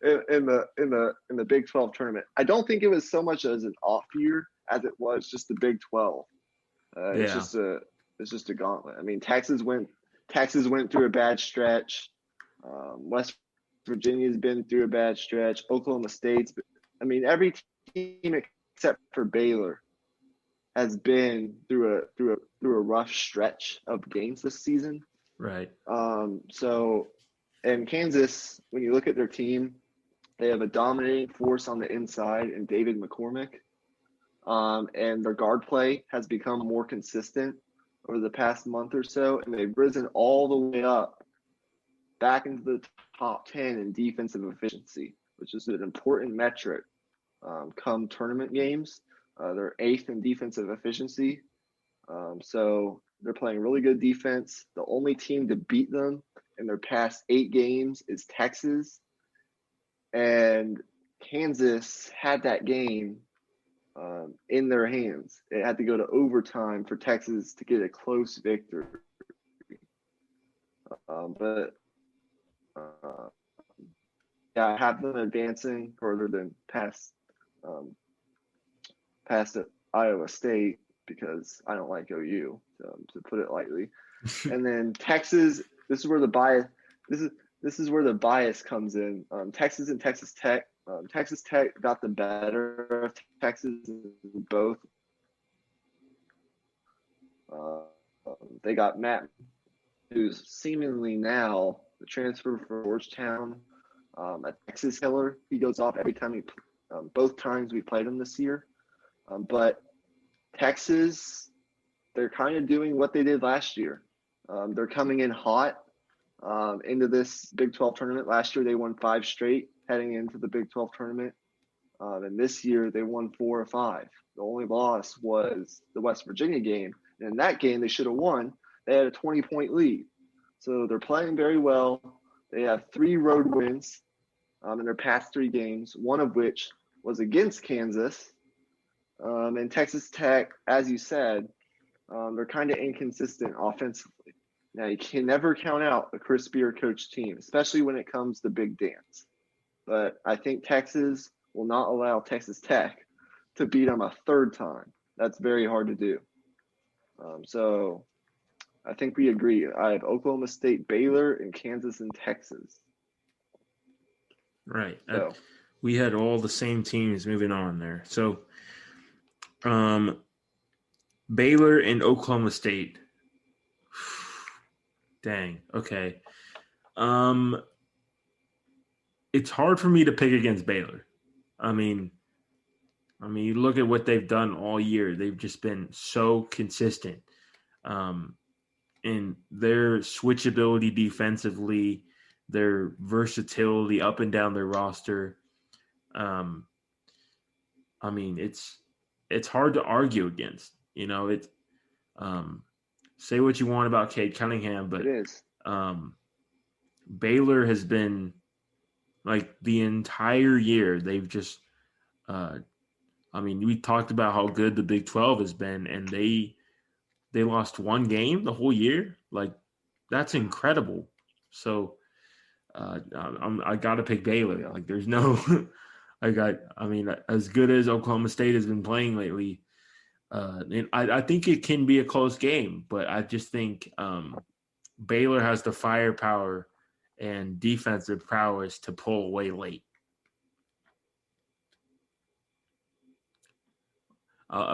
in the Big 12 tournament. I don't think it was so much as an off year as it was just the Big 12. It's just a gauntlet. I mean, Texas went through a bad stretch. West Virginia's been through a bad stretch. Oklahoma State's. I mean, every team except for Baylor has been through a rough stretch of games this season. Right. And Kansas, when you look at their team, they have a dominating force on the inside in David McCormick. And their guard play has become more consistent over the past month or so, and they've risen all the way up back into the top 10 in defensive efficiency, which is an important metric come tournament games. They're 8th in defensive efficiency. So they're playing really good defense. The only team to beat them in their past 8 games is Texas. And Kansas had that game in their hands. It had to go to overtime for Texas to get a close victory. I have them advancing further than past Iowa State because I don't like OU, to put it lightly. And then Texas, this is where the bias comes in. Texas and Texas Tech. Texas Tech got the better of Texas in both. They got Matt, who's seemingly now the transfer from Georgetown, a Texas killer. He goes off every time both times we played him this year. But Texas, they're kind of doing what they did last year. They're coming in hot into this Big 12 tournament. Last year they won 5 straight heading into the Big 12 tournament. And this year they won 4 or 5. The only loss was the West Virginia game. And in that game they should have won. They had a 20-point lead. So they're playing very well. They have 3 road wins in their past 3 games, one of which was against Kansas. And Texas Tech, as you said, they're kind of inconsistent offensively. Now, you can never count out a Chris Beard coach team, especially when it comes to big dance. But I think Texas will not allow Texas Tech to beat them a 3rd time. That's very hard to do. So I think we agree. I have Oklahoma State, Baylor, and Kansas and Texas. Right. So we had all the same teams moving on there. So, Baylor and Oklahoma State. Dang. Okay. It's hard for me to pick against Baylor. I mean, you look at what they've done all year. They've just been so consistent. And their switchability defensively, their versatility up and down their roster. It's hard to argue against. It's say what you want about Cade Cunningham, but it is. Baylor has been like the entire year. They've just, we talked about how good the Big 12 has been, and they lost one game the whole year. Like, that's incredible. So I got to pick Baylor. Like, there's no, as good as Oklahoma State has been playing lately, and I think it can be a close game, but I just think Baylor has the firepower and defensive prowess to pull away late.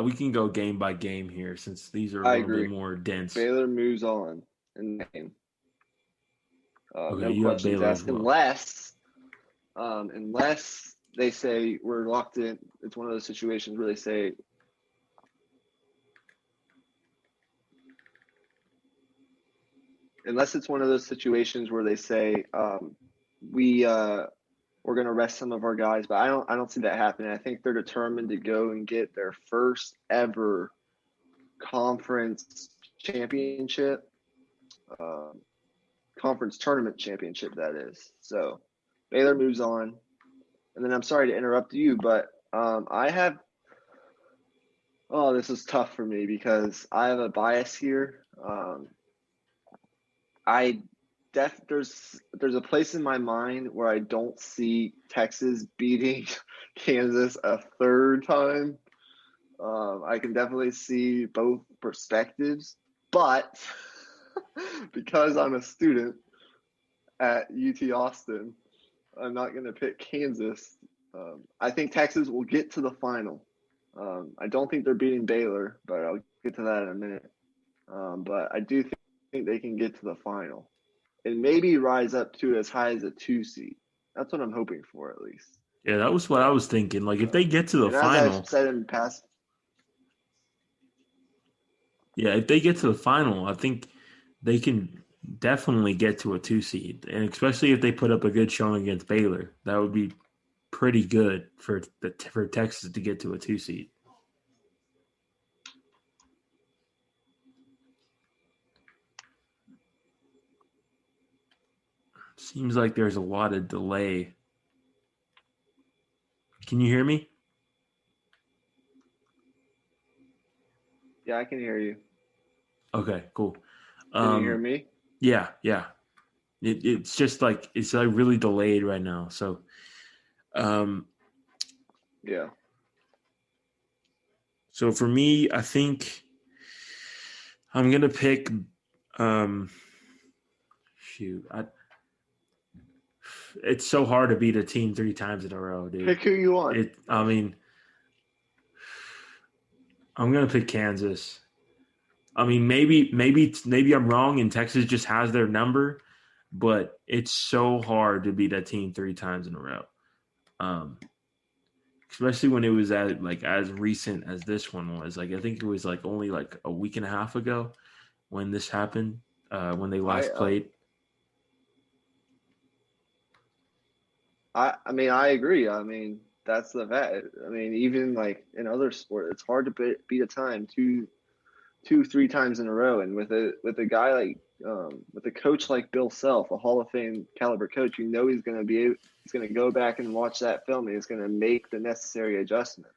We can go game by game here since these are a little bit more dense. Baylor moves on in the game. Okay, no questions asked, well. unless they say we're locked in. It's one of those situations where they say, we're going to rest some of our guys, but I don't see that happening. I think they're determined to go and get their first ever conference championship, conference tournament championship, that is. So Baylor moves on. And then I'm sorry to interrupt you, but this is tough for me because I have a bias here. There's a place in my mind where I don't see Texas beating Kansas a third time. I can definitely see both perspectives, but because I'm a student at UT Austin, I'm not going to pick Kansas. I think Texas will get to the final. I don't think they're beating Baylor, but I'll get to that in a minute. But I do think they can get to the final and maybe rise up to as high as a 2 seed. That's what I'm hoping for, at least. Yeah, that was what I was thinking. Like, if they get to the final, as I've said in past. Yeah, if they get to the final, I think they can definitely get to a 2 seed, and especially if they put up a good showing against Baylor, that would be pretty good for Texas to get to a 2 seed. Seems like there's a lot of delay. Can you hear me? Yeah, I can hear you. Okay, cool. Can you hear me? Yeah. It's just like it's like really delayed right now. So, yeah. So for me, I think I'm gonna pick. It's so hard to beat a team 3 times in a row, dude. Pick who you want. I'm gonna pick Kansas. Maybe I'm wrong, and Texas just has their number, but it's so hard to beat a team 3 times in a row. Especially when it was as recent as this one was. Like, I think it was only a week and a half ago when this happened, when they last played. I agree. That's the fact. Even in other sports, it's hard to beat a time 2-3 times in a row. And with a guy with a coach like Bill Self, a Hall of Fame caliber coach, he's going to go back and watch that film and he's going to make the necessary adjustments.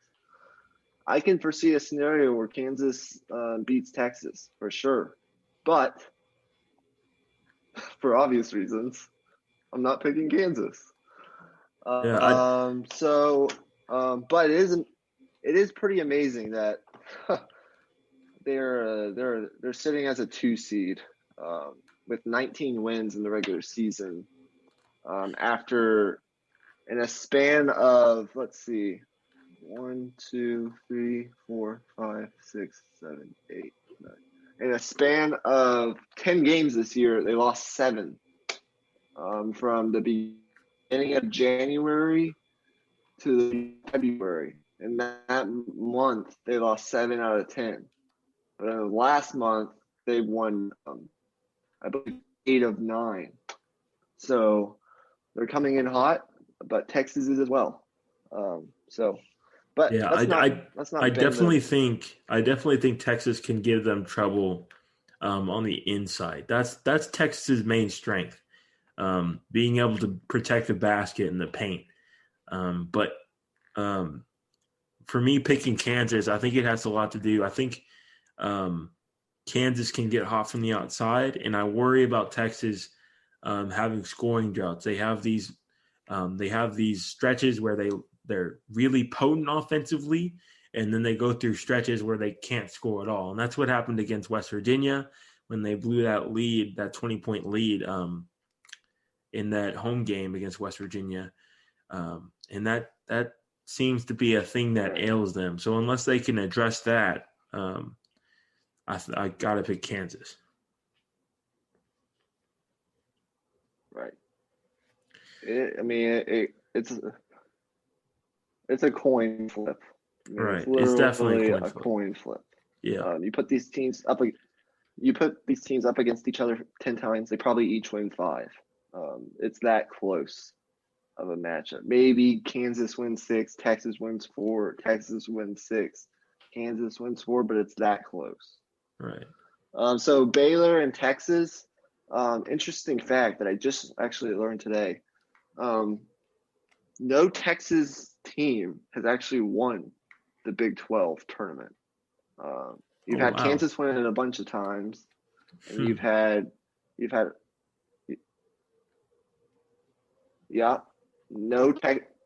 I can foresee a scenario where Kansas beats Texas for sure, but for obvious reasons, I'm not picking Kansas. But it is pretty amazing that they're sitting as a 2 seed with 19 wins in the regular season. After in a span of 1, 2, 3, 4, 5, 6, 7, 8, 9. In a span of 10 games this year, they lost 7. From the beginning of January to February. In that month, they lost 7 out of 10. But in the last month, they won, I believe, 8 of 9. So they're coming in hot, but Texas is as well. But Yeah, let's not I bend definitely think Texas can give them trouble on the inside. That's Texas's main strength, being able to protect the basket and the paint. But for me, picking Kansas, I think it has a lot to do. I think Kansas can get hot from the outside, and I worry about Texas having scoring droughts. They have these stretches where they're really potent offensively, and then they go through stretches where they can't score at all. And that's what happened against West Virginia when they blew that lead, that 20-point lead in that home game against West Virginia. And that seems to be a thing that ails them. So unless they can address that, I got to pick Kansas. Right. It's a coin flip. Right. It's definitely a coin flip. Yeah. You put these teams up against each other 10 times, they probably each win 5. It's that close of a matchup. Maybe Kansas wins 6, Texas wins 4, Texas wins 6, Kansas wins 4, but it's that close. Right. So Baylor and Texas, interesting fact that I just actually learned today. No Texas team has actually won the Big 12 tournament. You've had Kansas win it a bunch of times, and you've had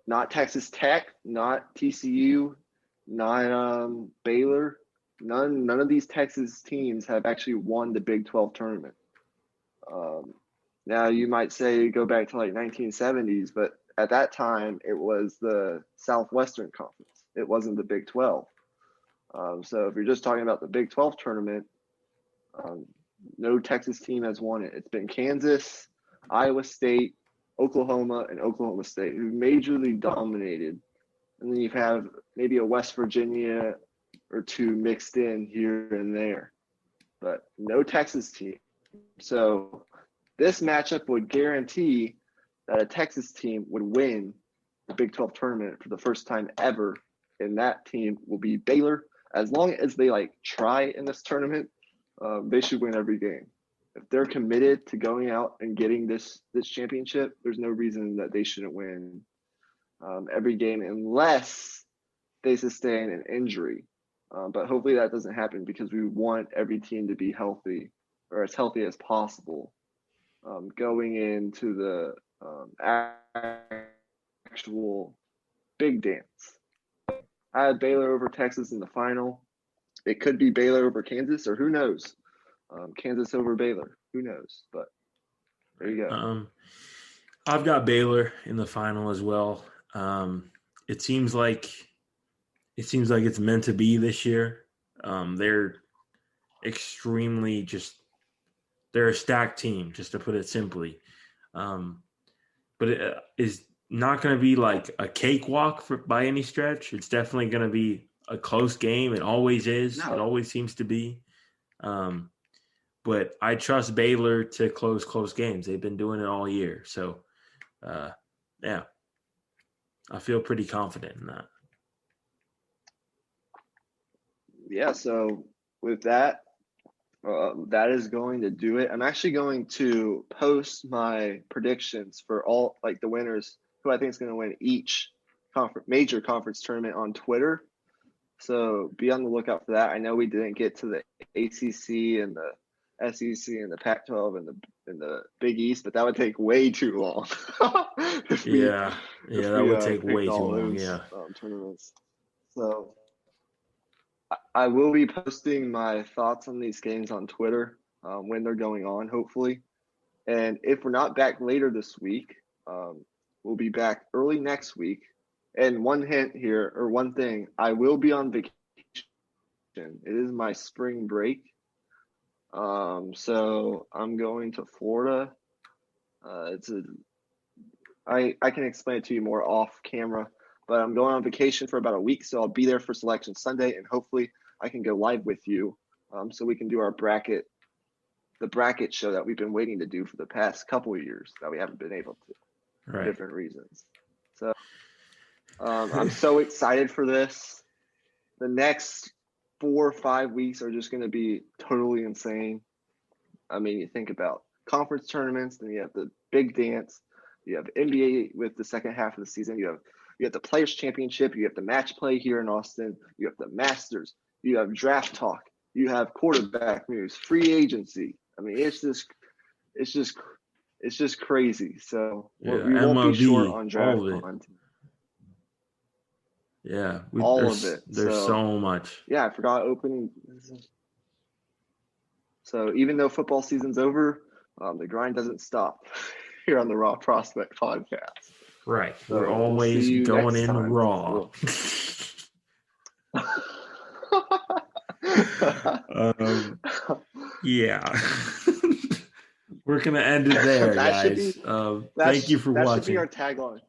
not Texas Tech, not TCU, not Baylor. None of these Texas teams have actually won the Big 12 tournament. Now you might say go back to like 1970s, but at that time it was the Southwestern Conference. It wasn't the Big 12. So if you're just talking about the Big 12 tournament, no Texas team has won it. It's been Kansas, Iowa State, Oklahoma, and Oklahoma State who majorly dominated. And then you have maybe a West Virginia or 2 mixed in here and there, but no Texas team. So this matchup would guarantee that a Texas team would win the Big 12 tournament for the first time ever, and that team will be Baylor. As long as they try in this tournament, they should win every game. If they're committed to going out and getting this championship, there's no reason that they shouldn't win every game unless they sustain an injury. But hopefully that doesn't happen because we want every team to be healthy or as healthy as possible going into the actual big dance. I had Baylor over Texas in the final. It could be Baylor over Kansas, or who knows? Kansas over Baylor. Who knows? But there you go. I've got Baylor in the final as well. It seems like it's meant to be this year. They're extremely they're a stacked team, just to put it simply. But it is not going to be like a cakewalk by any stretch. It's definitely going to be a close game. It always is. No. It always seems to be. But I trust Baylor to close games. They've been doing it all year. So, yeah, I feel pretty confident in that. Yeah, so with that, that is going to do it. I'm actually going to post my predictions for all the winners who I think is going to win each major conference tournament on Twitter. So be on the lookout for that. I know we didn't get to the ACC and the SEC and the Pac-12 and the Big East, but that would take way too long. That would take way too long. Yeah, tournaments. So I will be posting my thoughts on these games on Twitter when they're going on, hopefully. And if we're not back later this week, we'll be back early next week. And one hint here, or one thing, I will be on vacation. It is my spring break. So I'm going to Florida. I can explain it to you more off camera, but I'm going on vacation for about a week, so I'll be there for Selection Sunday, and hopefully I can go live with you, so we can do our bracket show that we've been waiting to do for the past couple of years that we haven't been able to for different reasons. So I'm so excited for this. The next 4 or 5 weeks are just going to be totally insane. I mean, you think about conference tournaments, then you have the big dance, you have NBA with the second half of the season, you have the Players Championship, you have the match play here in Austin, you have the Masters, you have draft talk, you have quarterback news, free agency. I mean, it's just crazy. So we won't be short on draft content. Yeah, all of it. There's so much. Yeah, I forgot opening. So even though football season's over, the grind doesn't stop here on the Raw Prospect Podcast. Right. So we're always going in raw. Yeah. We're going to end it there, guys. Thank you for watching. That should be our tagline.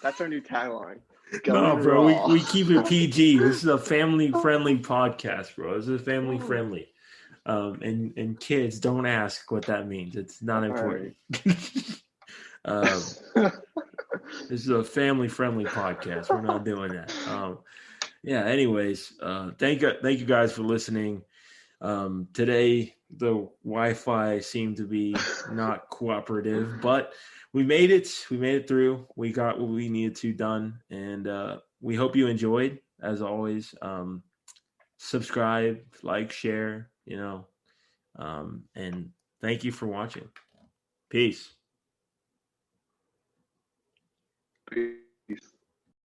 That's our new tagline. No, bro, we keep it PG. This is a family-friendly podcast, bro. This is family-friendly. And kids, don't ask what that means. It's not important. Right. This is a family-friendly podcast. We're not doing that. Yeah, anyways, thank you guys for listening. Today, the Wi-Fi seemed to be not cooperative, but we made it. We made it through. We got what we needed to done, and we hope you enjoyed. As always, subscribe, like, share, and thank you for watching. Peace. Peace.